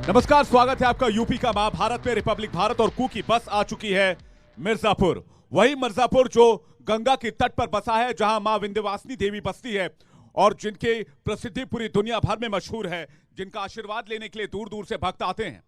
नमस्कार, स्वागत है आपका यूपी का महाभारत में। रिपब्लिक भारत और कू की बस आ चुकी है मिर्जापुर। वही मिर्जापुर जो गंगा के तट पर बसा है, जहां मां विंध्यवासिनी देवी बसती है और जिनकी प्रसिद्धि पूरी दुनिया भर में मशहूर है, जिनका आशीर्वाद लेने के लिए दूर दूर से भक्त आते हैं।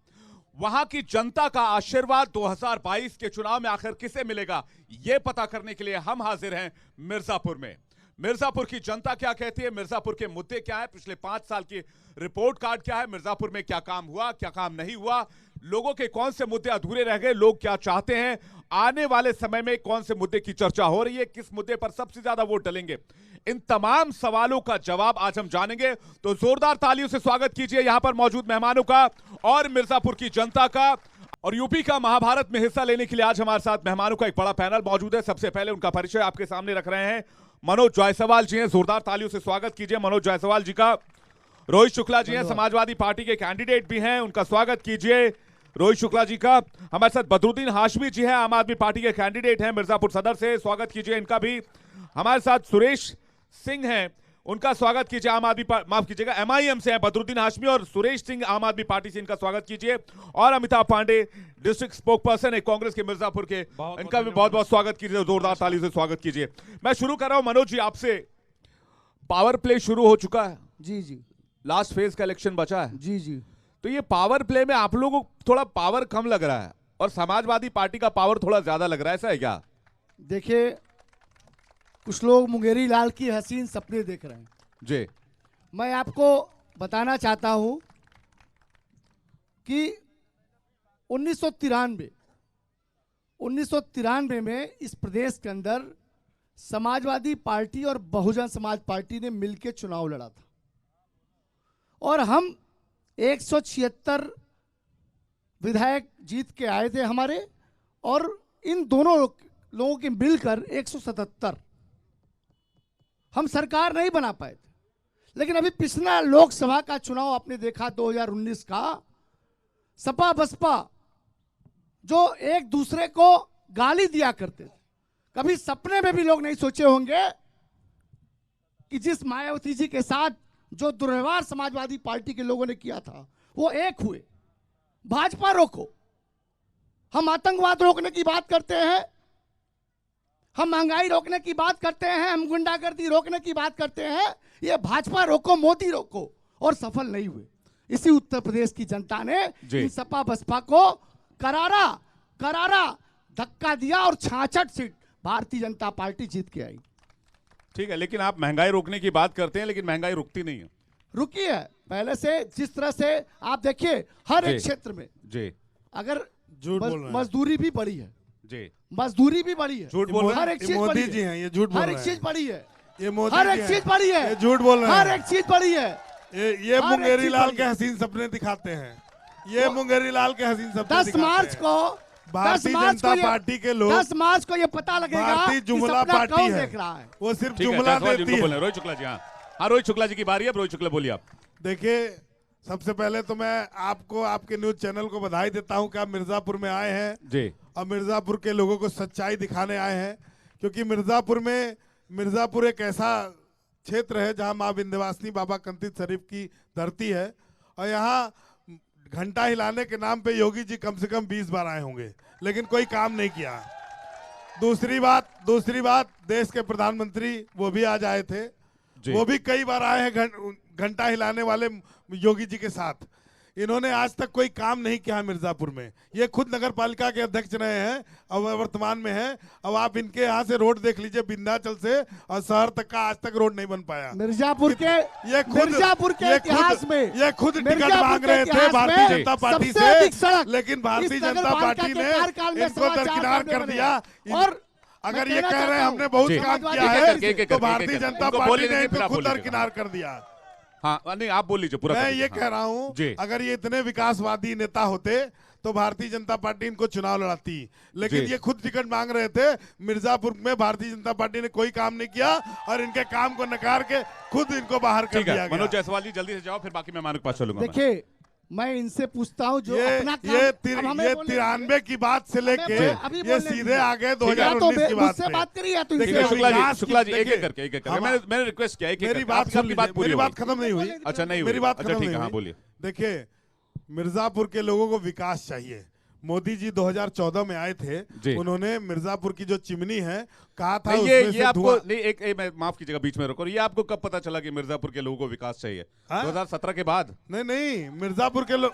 वहां की जनता का आशीर्वाद 2022 के चुनाव में आखिर किसे मिलेगा, यह पता करने के लिए हम हाजिर हैं मिर्जापुर में। मिर्जापुर की जनता क्या कहती है, मिर्जापुर के मुद्दे क्या है, पिछले 5 साल की रिपोर्ट कार्ड क्या है, मिर्जापुर में क्या काम हुआ, क्या काम नहीं हुआ, लोगों के कौन से मुद्दे अधूरे रह गए, लोग क्या चाहते हैं, आने वाले समय में कौन से मुद्दे की चर्चा हो रही है, किस मुद्दे पर सबसे ज्यादा वोट डलेंगे, इन तमाम सवालों का जवाब आज हम जानेंगे। तो जोरदार तालियों से स्वागत कीजिए यहां पर मौजूद मेहमानों का और मिर्जापुर की जनता का। और यूपी का महाभारत में हिस्सा लेने के लिए आज हमारे साथ मेहमानों का एक बड़ा पैनल मौजूद है। सबसे पहले उनका परिचय आपके सामने रख रहे हैं। मनोज जायसवाल जी हैं, जोरदार तालियों से स्वागत कीजिए मनोज जायसवाल जी का। रोहित शुक्ला जी हैं, समाजवादी पार्टी के कैंडिडेट भी हैं, उनका स्वागत कीजिए रोहित शुक्ला जी का। हमारे साथ बदरुद्दीन हाशमी जी हैं, आम आदमी पार्टी के कैंडिडेट हैं मिर्जापुर सदर से, स्वागत कीजिए इनका भी। हमारे साथ सुरेश सिंह हैं, उनका स्वागत कीजिए, आम आदमी माफ कीजिएगा एमआईएम से हैं बदरुद्दीन हाशमी, और सुरेश सिंह आम आदमी पार्टी से, इनका स्वागत कीजिए। और Amitabh Pandey district spoke person है कांग्रेस के मिर्जापुर के, इनका भी बहुत बहुत स्वागत कीजिए, जोरदार ताली से स्वागत कीजिए। मैं शुरू कर रहा हूं मनोज जी आपसे। पावर प्ले शुरू हो चुका है, जी जी, लास्ट फेज का इलेक्शन बचा है, जी जी। तो ये पावर प्ले में आप लोगों को थोड़ा पावर कम लग रहा है और समाजवादी पार्टी का पावर थोड़ा ज्यादा लग रहा है, ऐसा है क्या? देखिए, कुछ लोग मुंगेरी लाल की हसीन सपने देख रहे हैं जी। मैं आपको बताना चाहता हूं कि 1993 में इस प्रदेश के अंदर समाजवादी पार्टी और बहुजन समाज पार्टी ने मिलकर चुनाव लड़ा था और हम 176 विधायक जीत के आए थे हमारे, और इन दोनों लोगों के मिलकर 177 हम सरकार नहीं बना पाए थे। लेकिन अभी पिछला लोकसभा का चुनाव आपने देखा 2019 का, सपा बसपा जो एक दूसरे को गाली दिया करते थे, कभी सपने में भी लोग नहीं सोचे होंगे कि जिस मायावती जी के साथ जो दुर्व्यवहार समाजवादी पार्टी के लोगों ने किया था, वो एक हुए। भाजपा रोको, हम आतंकवाद रोकने की बात करते हैं, हम महंगाई रोकने की बात करते हैं, हम गुंडागर्दी रोकने की बात करते हैं, ये भाजपा रोको मोदी रोको, और सफल नहीं हुए। इसी उत्तर प्रदेश की जनता ने इन सपा बसपा को करारा धक्का दिया और 66 सीट भारतीय जनता पार्टी जीत के आई। ठीक है, लेकिन आप महंगाई रोकने की बात करते हैं, लेकिन महंगाई रुकती नहीं है। रुकी है पहले से, जिस तरह से आप देखिए हर एक क्षेत्र में जी, अगर मजदूरी भी बढ़ी है जी, मजदूरी भी बढ़ी है, झूठ बोल रहे हैं, हर एक चीज बढ़ी है, ये झूठ बोल रहे हैं, हर एक चीज बढ़ी है, ये मोदी हर एक चीज बढ़ी है, झूठ बोल रहे हैं, हर एक चीज बढ़ी है। ये मुंगेरी लाल के हसीन सपने दिखाते हैं, ये मुंगेरी लाल के हसीन सपने 10 मार्च को भारतीय जनता पार्टी के लोग 10 मार्च को ये पता लगेगा भारतीय जुमला पार्टी है, वो सिर्फ जुमला देती है। रोहित शुक्ला जी, हाँ रोहित शुक्ला जी की बारी है, रोहित शुक्ला बोलिए आप। देखिए, सबसे पहले तो मैं आपको आपके न्यूज चैनल को बधाई देता हूं कि आप मिर्जापुर में आए हैं जी, और मिर्जापुर के लोगों को सच्चाई दिखाने आए हैं, क्योंकि मिर्जापुर एक ऐसा क्षेत्र है जहां मां विंध्यवासिनी बाबा कंतित शरीफ की धरती है, और यहाँ घंटा हिलाने के नाम पे योगी जी कम से कम 20 बार आए होंगे, लेकिन कोई काम नहीं किया। दूसरी बात देश के प्रधानमंत्री वो भी आज आए थे, वो भी कई बार आए हैं घंटा हिलाने वाले योगी जी के साथ। इन्होंने आज तक कोई काम नहीं किया मिर्जापुर में। ये खुद नगर पालिका के अध्यक्ष रहे हैं और वर्तमान में हैं। अब आप इनके यहाँ से रोड देख लीजिए, विंध्याचल से और शहर तक का आज तक रोड नहीं बन पाया। मिर्जापुर के इतिहास में ये खुद टिकट मांग रहे थे भारतीय जनता पार्टी से, लेकिन भारतीय जनता पार्टी ने इनको दरकिनार कर दिया। और अगर ये कह रहे हैं हमने बहुत काम किया है, तो भारतीय जनता पार्टी ने इनको खुद दरकिनार कर दिया। हाँ नहीं, आप बोल लीजिए पूरा। मैं ये कह रहा हूँ, अगर ये इतने विकासवादी नेता होते तो भारतीय जनता पार्टी इनको चुनाव लड़ाती, लेकिन ये खुद टिकट मांग रहे थे। मिर्जापुर में भारतीय जनता पार्टी ने कोई काम नहीं किया और इनके काम को नकार के खुद इनको बाहर कर दिया गया। मनोज जायसवाल जी जल्दी से जाओ, फिर बाकी मेहमानों के पास चलूंगा। देखिए, मैं इनसे पूछता हूँ जो अपना काम, ये 93 की बात से लेके ये सीधे आ गए 2019 की बात पे। बात करिए तो शुक्ला जी एक करके मैंने रिक्वेस्ट किया, मेरी बात खत्म नहीं हुई। अच्छा नहीं, मेरी बात खत्म नहीं हुई। हाँ बोलिए। देखिए, मिर्जापुर के लोगों को विकास चाहिए। मोदी जी 2014 में आए थे, उन्होंने मिर्जापुर की जो चिमनी है कहा था ये आपको नहीं मैं माफ कीजिएगा बीच में रोको, ये आपको कब पता चला कि मिर्जापुर के लोगों को विकास चाहिए? 2017 के बाद? नहीं, मिर्जापुर के लोग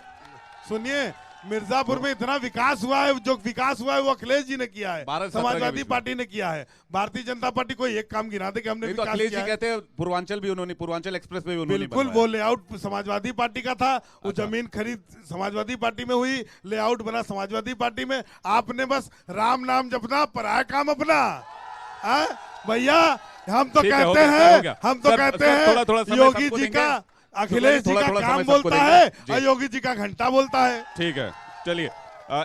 सुनिए, मिर्जापुर में इतना विकास हुआ है, जो विकास हुआ है वो अखिलेश जी ने किया है, समाजवादी पार्टी ने किया है। भारतीय जनता पार्टी को एक काम गिना दे कि हमने विकास अखिलेश जी कहते हैं पूर्वांचल भी उन्होंने, पूर्वांचल एक्सप्रेस भी उन्होंने, बिल्कुल वो लेआउट समाजवादी पार्टी का था। वो जमीन खरीद समाजवादी पार्टी में हुई, लेआउट बना समाजवादी पार्टी में। आपने बस राम नाम जपना, पराया काम अपना। भैया हम तो कहते हैं योगी जी का, अखिलेश जी का काम बोलता है और योगी जी का घंटा बोलता है। ठीक है, चलिए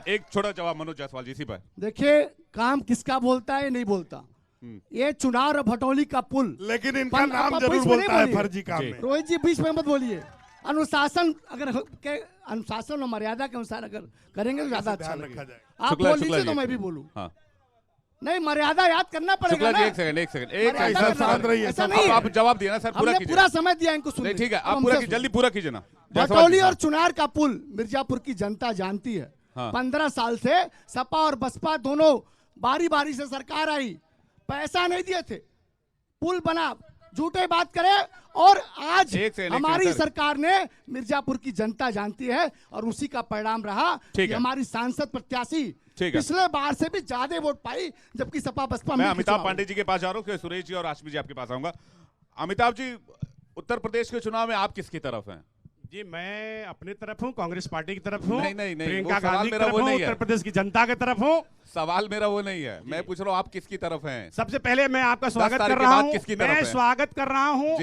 एक छोटा जवाब मनोज जायसवाल जी इसी पर। देखिए काम किसका बोलता है नहीं बोलता, ये चुनाव और भटौली का पुल, लेकिन इनका नाम जरूर बोलता है फर्जी काम में। रोहित जी बीच में मत बोलिए। अनुशासन अनुशासन और मर्यादा के अनुसार अगर करेंगे तो ज्यादा अच्छा रखा जाए। आप बोल लीजिए तो मैं भी बोलूं। नहीं, मर्यादा याद करना पड़ेगा ना। एक सेकंड आप जवाब दिया ना सर, पूरा कीजिए। पूरा समय दिया इनको सुनने। ठीक है, आप पूरा जल्दी पूरा कीजिए ना। भटौली और चुनार का पुल मिर्जापुर की जनता जानती है। 15 साल से सपा और बसपा दोनों बारी बारी से सरकार आई, पैसा नहीं दिए थे, पुल बना, झूठे बात करे। और आज हमारी सरकार ने, मिर्जापुर की जनता जानती है और उसी का परिणाम रहा कि हमारी सांसद प्रत्याशी पिछले बार से भी ज्यादा वोट पाई, जबकि सपा बसपा। मैं अमिताभ पांडे जी के पास जा रहा हूँ, सुरेश जी और आशमी जी आपके पास आऊंगा। अमिताभ जी, उत्तर प्रदेश के चुनाव में आप किसकी तरफ हैं? जी मैं अपनी तरफ हूँ, कांग्रेस पार्टी की तरफ हूँ। नहीं, प्रियंका गांधी की तरफ हूँ, उत्तर प्रदेश की जनता की तरफ हूँ। सवाल मेरा वो नहीं है, मैं पूछ रहा हूँ आप किसकी तरफ हैं? सबसे पहले मैं आपका स्वागत कर रहा हूँ, मैं स्वागत कर रहा हूँ।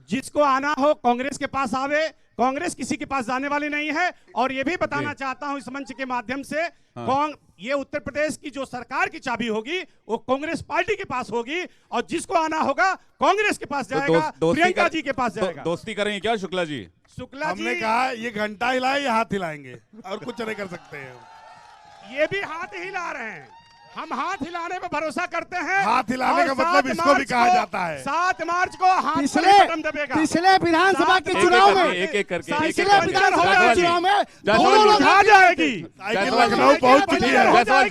जिसको आना हो कांग्रेस के पास आवे, कांग्रेस किसी के पास जाने वाली नहीं है। और ये भी बताना चाहता हूं इस मंच के माध्यम से, ये उत्तर प्रदेश की जो सरकार की चाबी होगी वो कांग्रेस पार्टी के पास होगी, और जिसको आना होगा कांग्रेस के पास जाएगा, प्रियंका जी के पास जाएगा। दोस्ती करेंगे क्या शुक्ला जी? हमने कहा ये घंटा हिलाए या हाथ हिलाएंगे, और कुछ नहीं कर सकते हैं। ये भी हाथ हिला रहे हैं, हम हाथ हिलाने पे भरोसा करते हैं। हाथ हिलाने का मतलब इसको भी कहा जाता है। 7 मार्च को हाथ बटन दबेगा। पिछले विधानसभा के चुनाव में, पिछले विधानसभा के चुनाव में दोनों लोग आ जाएगी। साइकिल लखनऊ पहुंच चुकी है, 4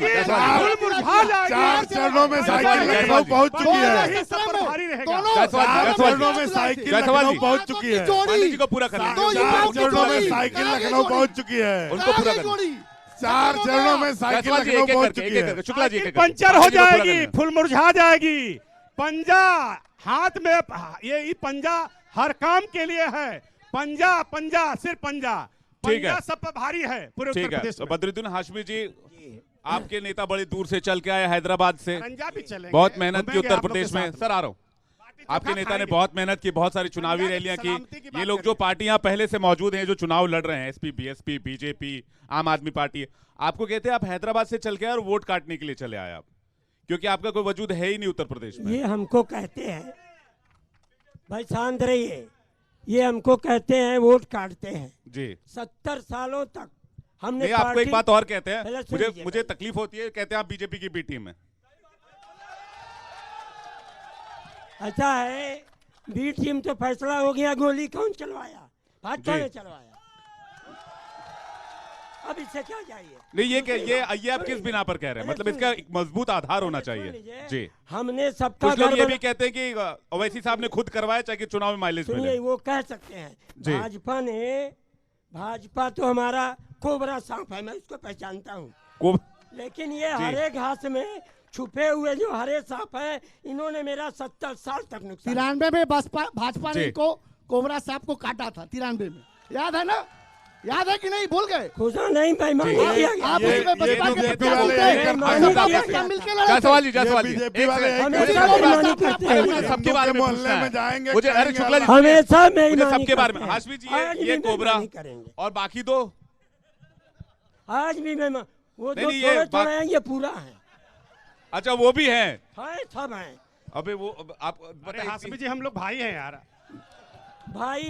चरणों में साइकिल लखनऊ पहुंच चुकी है, 4 चरणों में साइकिल लखनऊ पहुंच चुकी है, 4 चरणों में साइकिल लखनऊ पहुंच चुकी है, उनको पूरा करें। 4 चरणों में साइकिल लखनऊ पहुंच चुकी है। शुक्ला जी पंचर हो जाएगी, फुल मुरझा जाएगी। पंजा हाथ में, ये पंजा हर काम के लिए है। पंजा पंजा सिर्फ पंजा, पंजा सब पर भारी है पूरे उत्तर प्रदेश में। बद्रुद्दीन हाशमी जी, आपके नेता बड़े दूर से चल के आए हैदराबाद से, भी चलेंगे, बहुत मेहनत की उत्तर प्रदेश में। सर आ रहा हूँ, आपके नेता ने बहुत मेहनत की, बहुत सारी चुनावी रैलियां की। ये लोग जो पार्टियां पहले से मौजूद हैं, जो चुनाव लड़ रहे हैं, एसपी, बीएसपी, बीजेपी, आम आदमी पार्टी, आपको कहते हैं आप हैदराबाद से चल के आए और वोट काटने के लिए चले आए आप, क्योंकि आपका कोई वजूद है ही नहीं उत्तर प्रदेश में। ये हमको कहते हैं, भाई शांत रहिए, ये हमको कहते हैं वोट काटते हैं जी। 70 सालों तक हमने आपको एक बात और कहते हैं, मुझे तकलीफ होती है, कहते हैं आप बीजेपी की बी टीम है। अच्छा है, बी टीम तो फैसला हो गया, गोली कौन चलवाया? भाजपा ने चलवाया। अब इससे क्या चाहिए? नहीं, ये आप किस बिना पर कह रहे हैं? मतलब इसका एक मजबूत आधार होना चाहिए जी। हमने सबका, कुछ लोग ये भी कहते हैं कि ओवैसी साहब ने खुद करवाया, चाहे चुनाव में माइलेज मिले। वो कह सकते हैं, भाजपा तो हमारा कोबरा सांप है, मैं उसको पहचानता हूँ। लेकिन ये हरे घास में छुपे हुए जो हरे सांप है, इन्होंने मेरा 70 साल तक नुकसान। 93 में भाजपा ने इनको कोबरा सांप को काटा था, 93 में, याद है ना? याद है कि नहीं? भूल गए? खुदा नहीं भाई, सबके बारे में मोहल्ले में जाएंगे, मुझे, अरे शुक्ला जी हमेशा सबके बारे में, हाशमी जी ये कोबरा और बाकी दो आज भी मैं वो थोड़े हैं, ये पूरा है। अच्छा वो भी है, सब है। अबे वो आप बताइए हाशमी जी, हम लोग भाई हैं यार। भाई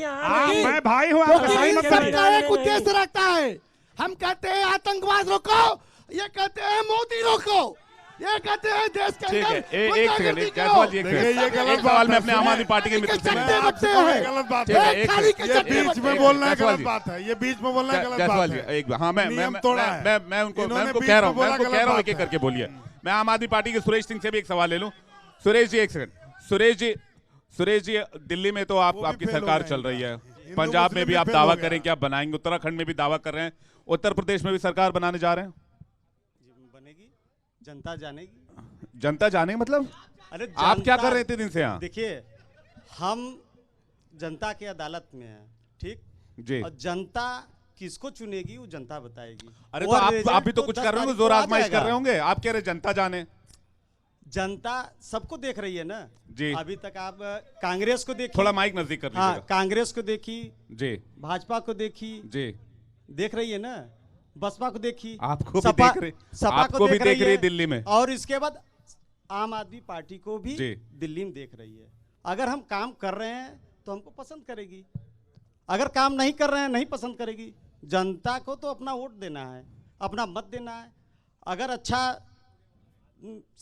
मैं भाई हूँ, एक उद्देश्य रखता है। हम कहते हैं आतंकवाद रोको, ये कहते हैं मोदी रोको। ये कहते हैं देश के ठीक है, अंदर एक सेकंड, गुंडागर्दी जायसवाल जी, देखिए, ये गलत एक सवाल मैं बात अपने है। आम आदमी पार्टी के मित्र से चट्टे बच्चे हैं। गलत बात ठीक है, है, एक खाली के ये चट्टे बीच बच्चे में हैं। बोलना है जायसवाल गलत जी। बात है, ये बीच में बोलना है गलत बात जायसवाल जी, है। एक हाँ नियम तोड़ा है। मैं उनको इन्होंने बीच कह रहा में हूँ, मैं बोला उनको गलत कह रहा हूँ बात एक एक है। करके बोलिए। मैं आम आदमी पार्टी के सुरेश सिंह से भी एक सवाल ले लूं। सुरेश जी, एक सेकंड। सुरेश जी, दिल्ली में तो वो भी आपकी फेल हो सरकार गए चल रही है, हिंदू पंजाब में मुस्लिम भी में आप फेल दावा हो गया। करें कि आप बनाएंगे, उत्तराखंड में भी दावा कर रहे हैं, उत्तर प्रदेश में भी सरकार बनाने जा रहे हैं। बनेगी, जनता जानेगी। जनता जाने मतलब अरे आप क्या जनता- कर रहे थे दिन से यहाँ? देखिए, हम जनता की अदालत में हैं, ठीक? जी, और जनता किसको चुनेगी वो जनता बताएगी। अरे तो और आप रिजल्ट भी तो कुछ 10 कर रहे होंगे, तारीख को जोर आ आजमाइश कर जाएगा। रहे होंगे। आप कह रहे जनता जाने। जनता सबको देख रही है ना जी। अभी तक आप कांग्रेस को देखी, थोड़ा माइक नजदीक कर हाँ, लीजिएगा। कांग्रेस को देखी, जी भाजपा को देखी, जी, देख रही है ना, बसपा को देखी, आपको भी सपा देख रही, सपा आपको को भी देख रही है है दिल्ली में। और इसके बाद आम आदमी पार्टी को भी जी। दिल्ली में देख रही है। अगर हम काम कर रहे हैं तो हमको पसंद करेगी, अगर काम नहीं कर रहे हैं नहीं पसंद करेगी। जनता को तो अपना वोट देना है, अपना मत देना है। अगर अच्छा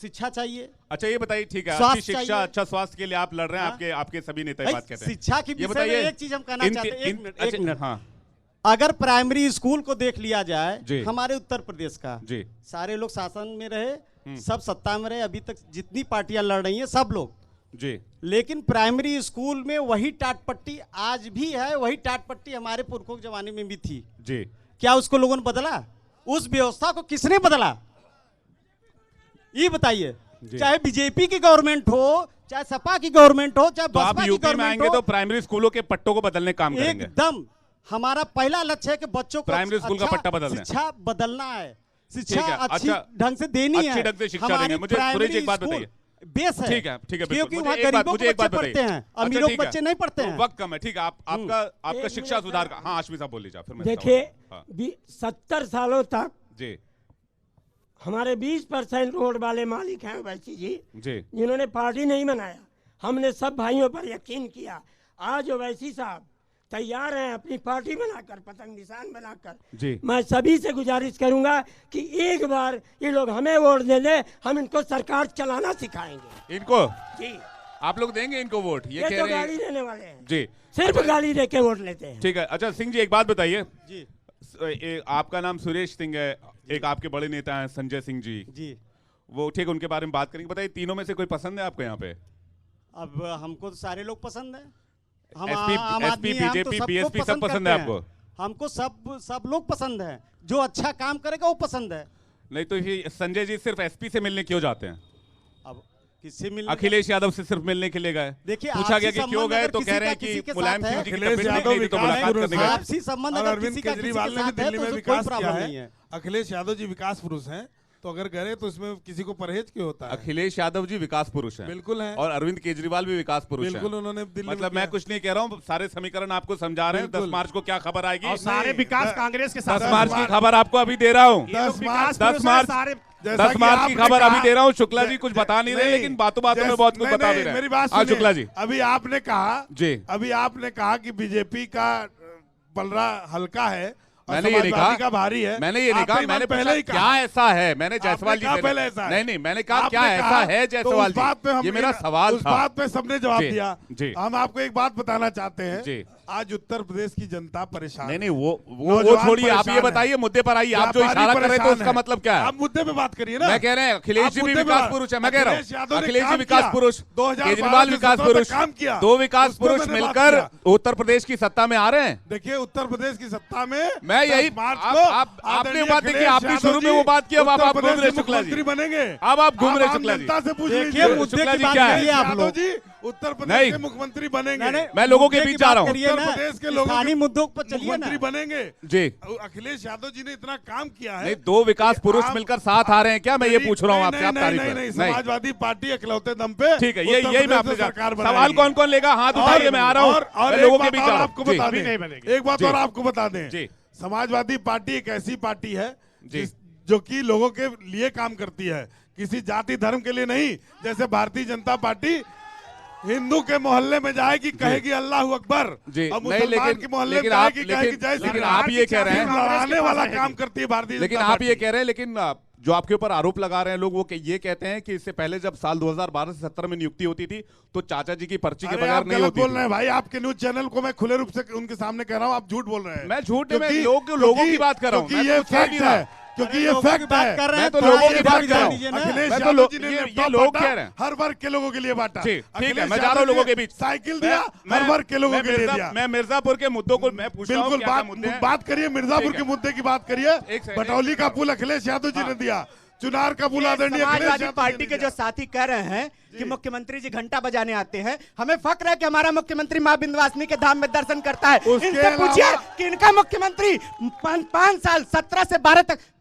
शिक्षा चाहिए, अच्छा ये बताइए, ठीक है, स्वास्थ्य अच्छी शिक्षा, चाहिए। अच्छा स्वास्थ्य के लिए आप लड़ रहे हैं, हाँ? आपके आपके सभी नेता ये भाई, बात कहते हैं। शिक्षा की ये विषय में बताइए, एक चीज हम कहना चाहते हैं, एक मिनट, एक मिनट। हाँ अगर प्राइमरी स्कूल को देख लिया जाए जी। हमारे उत्तर प्रदेश का, जी, सारे लोग शासन में रहे, सब सत्ता में रहे, अभी तक जितनी पार्टियां लड़ रही हैं सब लोग, जी, लेकिन प्राइमरी स्कूल में वही टाट पट्टी आज भी है, वही टाट पट्टी हमारे पुरखों के जमाने में भी थी। जी, क्या उसको लोगों ने बदला? उस व्यवस्था को किसने बदला? ये बताइए। जी। चाहे बीजेपी की गवर्नमेंट हो, चाहे सपा की गवर्नमेंट हो, चाहे तो आप बसपा की यूपी में गवर्नमेंट आएंगे हो, तो प्राइमरी स्कूलों के पट्टों को बदलने का काम करेंगे। एकदम हमारा पहला लक्ष्य है कि बच्चों को प्राइमरी स्कूल का अच्छा पट्टा बदलना है। शिक्षा बदलना है, शिक्षा ठीक है, अच्छी अच्छा, ढंग से देनी है, अच्छी ढंग से शिक्षा हमारी देनी है। मुझे प्राइमरी सुरेश एक बात स्कूल बताइए। बेस है, ठीक है, ठीक है, क्योंकि बिल्कुल। वहाँ मुझे एक बात गरीबों के बच्चे पढ़ते हैं, अच्छा, अमीरों के ठीक है। बच्चे नहीं पढ़ते हैं। वक्त कम है, ठीक है, आपका एक शिक्षा मिनट सुधार सर। का, हाँ आशमी साहब बोल लीजिए, फिर मैं देखिए, हाँ, 70 सालों तक जी, हमारे 20% रोड वाले मालिक हैं ओवैसी जी, जी, जिन्होंने पार्टी नहीं बनाया। हमने सब भाइयों पर यकीन किया। आज ओवैसी साहब तैयार हैं अपनी पार्टी बनाकर, पतंग निशान बनाकर। जी। मैं सभी से गुजारिश करूंगा कि एक बार ये लोग हमें वोट दे दें, हम इनको सरकार चलाना सिखाएंगे। इनको जी, आप लोग देंगे इनको वोट? ये कह तो रहे हैं। गाड़ी देने वाले हैं, जी, सिर्फ गाड़ी दे के वोट लेते हैं। ठीक है। अच्छा सिंह जी, एक बात बताइए, जी आपका नाम सुरेश सिंह है, एक आपके बड़े नेता हैं संजय सिंह जी, जी। वो ठीक, उनके बारे में बात करेंगे। बताइए, तीनों में से कोई पसंद है आपको यहाँ पे? अब हमको तो सारे लोग पसंद हैं। हम SP, आम आदमी हैं, हम तो बीजेपी, सबको BSP सब पसंद है करते हैं। आपको? हमको सब लोग पसंद है, जो अच्छा काम करेगा वो पसंद है। नहीं तो ये संजय जी सिर्फ एसपी से मिलने क्यों जाते हैं? अब किससे मिलने? अखिलेश यादव से सिर्फ मिलने के लिए गए। देखिए, पूछा गया आपसी कि क्यों संबंध गए, अगर तो किसी कह रहे का हैं किसी कि के मुलायम साथ सिंह है, जी की अखिलेश तबीयत नहीं यादव गई थी तो विकास मुलाकात पुरुष करने गए। आपसी संबंध और अगर अरविंद किसी का किसी केजरीवाल के ने भी साथ है दिल्ली तो में उसमें कोई विकास किया प्रॉब्लम नहीं है। है। अखिलेश यादव जी विकास पुरुष हैं, तो अगर गए तो इसमें किसी को परहेज क्यों होता है? अखिलेश यादव जी विकास पुरुष हैं, बिल्कुल हैं। और अरविंद केजरीवाल भी विकास पुरुष हैं। बिल्कुल, उन्होंने दिल्ली में मतलब मैं किया। कुछ नहीं कह रहा हूँ, सारे समीकरण आपको समझा रहे हैं। 10 बिल्कुल। मार्च को क्या खबर आएगी? और सारे नहीं, विकास द- कांग्रेस के साथ 10 मार्च की खबर आपको अभी दे रहा हूँ। 10 मार्च 10 मार्च सारे जैसा 10 कि मार्च की आपने खबर अभी कहा- दे रहा हूँ। शुक्ला जी कुछ बता नहीं रहे, लेकिन बातों बातों में बहुत कुछ नहीं, बता नहीं, भी रहे हैं। मेरी बात हाँ सुनिए। शुक्ला जी, अभी आपने कहा जी। अभी आपने कहा कि बीजेपी का पलड़ा हल्का है और मैंने ये नहीं समाजवादी कहा, का भारी है। मैंने ये नहीं आपने कहा, ये मैंने बात पहले ही क्या ऐसा है, मैंने जायसवाल जी कहा से पहले ऐसा है। नहीं, मैंने कहा आपने क्या ऐसा कहा, है तो जायसवाल उस बात पे हम जी, ये मेरा सवाल उस था। बात पे सबने जवाब जी, दिया। जी। हम आपको एक बात बताना चाहते हैं, जी। आज उत्तर प्रदेश की जनता परेशान नहीं है। नहीं, वो नौजवान छोड़िए, आप परेशान ये है। बताइए, मुद्दे पर आइए। आप जो व्यापारी इशारा कर रहे थे परेशान उसका है। मतलब क्या है? आप मुद्दे पे बात करिए ना। मैं कह रहे हैं अखिलेश आप जी भी मुद्दे पे विकास बात- पुरुष है। मैं कह रहा अखिलेश यादव हूँ ने अखिलेश जी काम विकास किया। पुरुष, 2012 केजरीवाल से विकास 17 पुरुष, तक काम किया। दो विकास उस पे पुरुष मैंने बात मिलकर किया। उत्तर प्रदेश की सत्ता में आ रहे हैं। देखिए, उत्तर प्रदेश की सत्ता में मैं यही 10 मार्च आप- को आप- आपने आदरणीय बात देखी, अखिलेश आपने यादव शुरू में जी वो बात की, अब आप उत्तर घूम प्रदेश रहे के शुक्ला जी। मुख्यमंत्री बनेंगे। अब आप घूम रहे आम शुक्ला जी। जनता से पूछ देखिए, लीजिए, मुद्दे शुक्ला की जी बात क्या है? करिए आप यादव लोग। जी उत्तर नहीं। प्रदेश के मुख्यमंत्री बनेंगे। मैं लोगों के मुद्दे बीच की जा बात रहा हूँ। करिए ना, उत्तर प्रदेश के लोगों के स्थानीय मुद्दों पर चलिए ना। मुख्यमंत्री बनेंगे। जी, अखिलेश यादव जी ने इतना काम किया है। नहीं, दो विकास पुरुष आप- मिलकर साथ आ रहे हैं क्या? मैं ये पूछ रहा हूँ आपसे, आप तारीफ नहीं, करें। नहीं, समाजवादी पार्टी अखिलौते दम पे ठीक है, उत्तर यही मैं प्रदेश आपसे में सरकार सवाल बनाएगी। कौन कौन लेगा? हाथ उठाइए, मैं आ रहा हूँ। और मैं एक लोगों के बात बीच और जा रहा आपको हूँ। बता जी, नहीं दें, बनेगी। एक बात जी। और आपको बता दें, जी। समाजवादी पार्टी एक ऐसी पार्टी है जी। जो कि लोगों के लिए काम करती है, किसी जाति धर्म के लिए नहीं। जैसे भारतीय जनता पार्टी हिंदू के मोहल्ले में जाएगी, कहेगी अल्लाह अकबर, जी, और नहीं, मुसलमान के मोहल्ले में जाएगी, कहेगी जय श्री लेकिन राम। आप ये कह रहे हैं, लड़ाने वाला काम करती है भारतीय लेकिन जनता आप ये पार्टी। कह रहे हैं, लेकिन जो आपके ऊपर आरोप लगा रहे हैं लोग, वो ये कहते हैं कि इससे पहले जब साल 2012 से 17 में नियुक्ति होती थी तो चाचा जी की पर्ची के बगैर नहीं होती। बोल रहे हैं भाई, आपके न्यूज चैनल को मैं खुले रूप से उनके सामने कह रहा हूँ, आप झूठ बोल रहे हैं। मैं झूठ नहीं, लोगों की बात कर रहा हूँ, ये फैक्ट है, क्योंकि ये फैक्ट है। मैं तो लोगों की बात कर रहा हूँ। अखिलेश यादव जी ने ये लोग कह रहे हैं हर वर्ग के लोगों के लिए बांटा। ठीक है, मैं जा रहा हूँ लोगों के बीच। साइकिल दिया, हर वर्ग के लोगों के लिए दिया। मैं मिर्जापुर के मुद्दों को मैं पूछ रहा हूँ, बिल्कुल बात करिए, मिर्जापुर के मुद्दे की बात करिए। बटौली का पुल अखिलेश यादव जी ने दिया, चुनार का पुल आदरणीय समाजवादी पार्टी के जो साथी कह रहे हैं कि मुख्यमंत्री जी घंटा बजाने आते हैं, हमें फक्र है कि हमारा मुख्यमंत्री मां विंध्यवासिनी के धाम में दर्शन करता है। इनसे पूछिए कि इनका मुख्यमंत्री 5 साल 17 से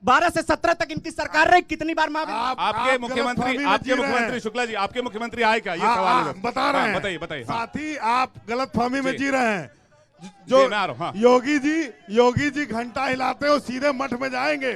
12 से 17 तक इनकी सरकार रही, कितनी बार मां आपके मुख्यमंत्री शुक्ला जी, आपके मुख्यमंत्री आए क्या? ये सवाल है, बता रहे हैं। बताइए। साथी आप गलतफहमी में जी रहे हैं। जो योगी जी घंटा हिलाते हो सीधे मठ में जाएंगे,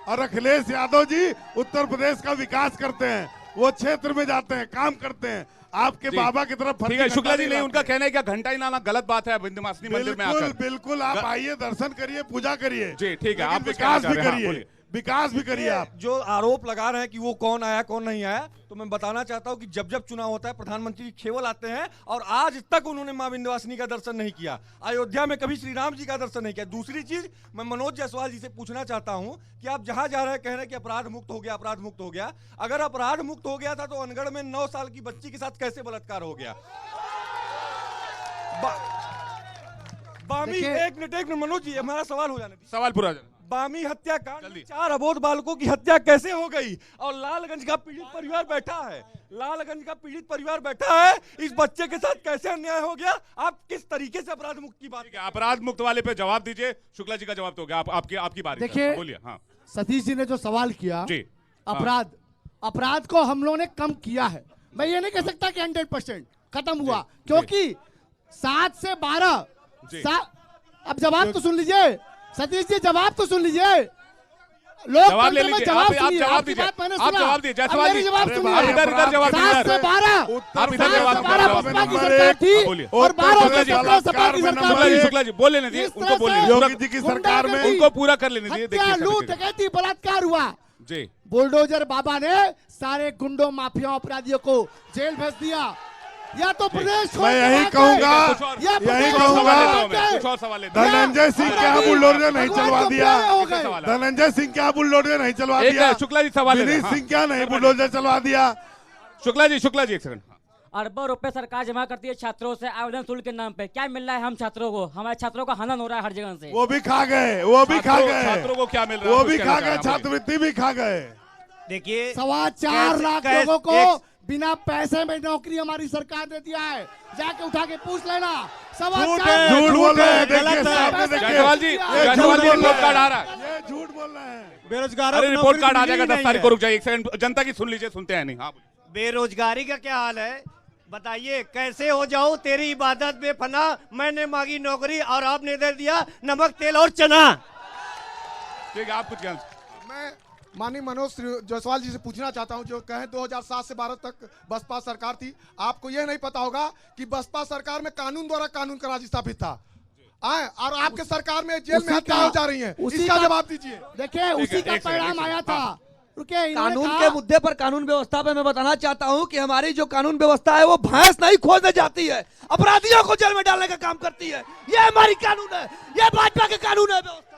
और अखिलेश यादव जी उत्तर प्रदेश का विकास करते हैं, वो क्षेत्र में जाते हैं, काम करते हैं। आपके बाबा की तरफ ठीक है शुक्ला जी, नहीं उनका कहना है कि घंटा हिलाना गलत बात है विंध्यवासिनी मंदिर में आकर। बिल्कुल आप आइए, दर्शन करिए, पूजा करिए जी, ठीक है। आप विकास भी करिए, विकास भी करिए। आप जो आरोप लगा रहे हैं कि वो कौन आया कौन नहीं आया, तो मैं बताना चाहता हूं कि जब जब चुनाव होता है प्रधानमंत्री खेवल आते हैं, और आज तक उन्होंने मां विंध्यवासिनी का दर्शन नहीं किया। अयोध्या में कभी श्री राम जी का दर्शन नहीं किया। दूसरी चीज, मैं मनोज जायसवाल जी से पूछना चाहता हूं कि आप जहां जा रहे हैं कह रहे हैं कि अपराध मुक्त हो गया, अपराध मुक्त हो गया। अगर अपराध मुक्त हो गया था तो अनगढ़ में 9 साल की बच्ची के साथ कैसे बलात्कार हो गया? बामी एक मिनट मनोज जी, हमारा सवाल हो जाने दीजिए। सवाल पूरा बामी हत्याकांड में 4 अबोध बालकों की हत्या कैसे हो गई, और लालगंज का पीड़ित परिवार बैठा है, लालगंज का पीड़ित परिवार बैठा है, इस बच्चे के साथ कैसे अन्याय हो गया? आप किस तरीके से अपराध मुक्त की बात? अपराध मुक्त वाले पे जवाब दीजिए। शुक्ला जी का जवाब तो हो गया, आपकी बात। देखिए, बोलिए। हाँ, सतीश जी ने जो सवाल किया जी, अपराध को हम लोगों ने कम किया है। मैं ये नहीं कह सकता कि 100% खत्म हुआ, क्योंकि 7 से 12 अब जवाब तो सुन लीजिए सतीश जी, जवाब तो सुन लीजिए। जवाब ले लीजिए, आप जवाब दीजिए, आप जवाब दीजिए जायसवाल जी। जवाब सुनिए, इधर जवाब दीजिए। 7 से 12 आप इधर जवाब बसपा की सरकार थी, और 12 से 17 सपा की सरकार थी। शुक्ला जी बोल लेने दीजिए, उनको बोल लेने योगी जी की सरकार में उनको पूरा कर लेने दीजिए। हत्या, लूट, डकैती, बलात्कार हुआ जी। बुलडोजर बाबा ने सारे गुंडों, माफिया, अपराधियों को जेल भेज दिया। या तो प्रदेश मैं यही कहूंगा, धनंजय सिंह क्या बुलडोजर नहीं चलवा दिया? धनंजय सिंह क्या बुलडोजर नहीं चलवा दिया? शुक्ला जी सवाल, विनीत सिंह क्या नहीं बुलडोजर चलवा दिया? शुक्ला जी एक सेकंड। अरबों रुपए सरकार जमा करती है छात्रों से आवेदन शुल्क के नाम पे, क्या मिल रहा है हम छात्रों को? हमारे छात्रों का हनन हो रहा है हर जगह से। वो भी खा गए, छात्रों को क्या मिल रहा है? वो भी खा गए, छात्रवृत्ति भी खा गए। देखिए 4.25 लाख लोगों को बिना पैसे में नौकरी हमारी सरकार ने दिया है, जाके उठा के पूछ लेना। झूठ बोल रहे हैं, जायसवाल जी रिपोर्ट कार्ड आ रहा है, ये झूठ बोल रहे हैं। बेरोजगारों अरे रिपोर्ट कार्ड आ जाएगा 10 तारीख को, रुक जाइए एक सेकंड, जनता की सुन लीजिए, सुनते हैं नहीं। हाँ, बेरोजगारी का क्या हाल है बताइए? कैसे हो जाऊं तेरी इबादत में फना, मैंने मांगी नौकरी और आपने दे दिया नमक तेल और चना। ठीक है, आप कुछ मैं माननीय मनोज जायसवाल जी से पूछना चाहता हूं, जो कहें 2007 से 12 तक बसपा सरकार थी, आपको यह नहीं पता होगा कि बसपा सरकार में कानून द्वारा कानून का राज स्थापित था, और आपके सरकार में जेल में हत्या हो जा रही है, इसका जवाब दीजिए। देखिए, उसी का परिणाम आया था। कानून के मुद्दे पर, कानून व्यवस्था पे मैं बताना चाहता हूं कि हमारी जो कानून व्यवस्था है वो भैंस नहीं खोजने जाती है, अपराधियों को जेल में डालने का काम करती है। ये हमारी कानून है, ये भाजपा के कानून है व्यवस्था।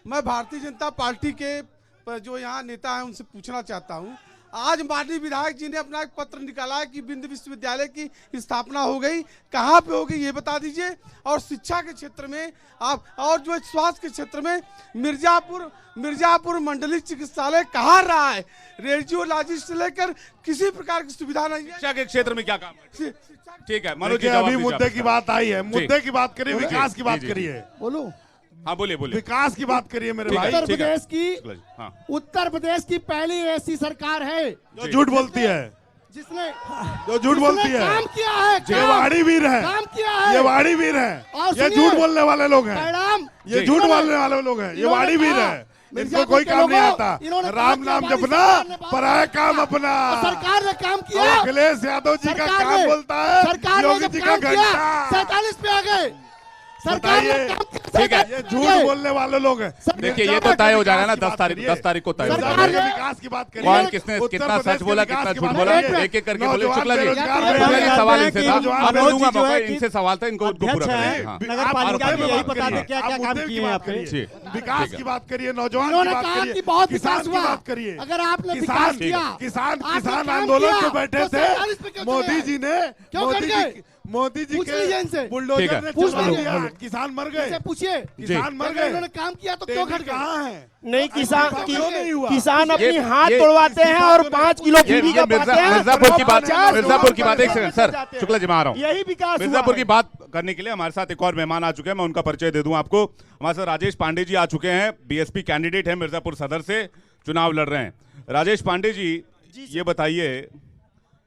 मैं भारतीय जनता पार्टी के जो यहाँ नेता है उनसे पूछना चाहता हूँ, आज माननीय विधायक जी ने अपना एक पत्र निकाला है कि बिंद विश्वविद्यालय की स्थापना हो गई, कहाँ पे होगी ये बता दीजिए। और शिक्षा के क्षेत्र में आप, और जो स्वास्थ्य के क्षेत्र में मिर्जापुर मंडलिक चिकित्सालय कहाँ रहा है? रेडियोलॉजिस्ट से लेकर किसी प्रकार की सुविधा नहीं है। शिक्षा के क्षेत्र में क्या काम है? ठीक है मनोज जी, अभी मुद्दे की बात आई है, मुद्दे की बात करिए, विकास की बात करिए। बोलो। हाँ बोलिए। विकास की बात करिए मेरे भाई। उत्तर प्रदेश की पहली ऐसी सरकार है जो झूठ बोलती है, जिसने काम किया है, ये वाड़ी वीर है, काम किया है, ये वाड़ी वीर है, ये झूठ बोलने वाले लोग हैं, ये झूठ बोलने वाले लोग हैं, ये वाड़ी वीर है, इनको कोई काम नहीं आता। राम नाम जपना, पराया काम अपना। सरकार ने काम किया, अखिलेश यादव जी का काम बोलता है, सरकार योगी जी का घंटा। 47 पे आ गए, सरकार ने बताइए। काम कैसे ठीक है। ये झूठ बोलने वाले लोग हैं। देखिए ये तो तय हो जाएगा ना 10 तारीख को तय हो सरकार जाएगा ने- विकास की बात करिए। कौन किसने उत्तर कितना प्रदेश सच के बोला विकास कितना की झूठ बात बोला करिए। एक एक करके बोले। नौजवान शुक्ला जी बेरोजगार शुक्ला जी, हैं। सवाल इनसे था नौजवान आपको मनोज दूंगा जी जो मौका, है कि इनसे सवाल था इनको अध्यक्ष पूरा है, करेंगे। हाँ। नगर पालिका आप में यही मुद्दे बता पे दें क्या क्या आप काम मुद्दे की किए हैं बात आपने। करिए। जी। विकास ठीक है। की बात करिए, नौजवान उन्होंने की बात कहा करिए, कि बहुत किसान विकास की हुआ। बात करिए। अगर आपने किसान विकास किया, किसान आपने किसान काम आंदोलन किया, पे बैठे तो थे। सरकार इस पे क्यों मोदी चले? जी ने क्यों कर गए? मोदी जी पूछ लीजिए इनसे। के ठीक बुलडोजर है। ने पूछ चुरा लीजिए। दिया, किसान मर गए। इनसे पूछिए किसान मर अगर गए। उन्होंने काम किया तो क्यों खड़ गए? कहाँ है? नहीं किसान क्यों नहीं हुआ? किसान अपनी ये- हाथ ये- तोड़वाते हैं और 5 किलो ये बीड़ी का पाते हैं। मिर्जापुर की बात 50 मिर्जापुर की बात एक लोग सेकंड सर जाते हैं। शुक्ला जी मैं आ रहा हूँ। यही विकास हुआ मिर्जापुर है। की बात करने के लिए हमारे साथ एक और मेहमान आ चुके हैं, मैं उनका परिचय दे दूं आपको। हमारे साथ राजेश पांडे जी आ चुके हैं, बीएसपी कैंडिडेट है, मिर्जापुर सदर से चुनाव लड़ रहे हैं। राजेश पांडे जी ये बताइए,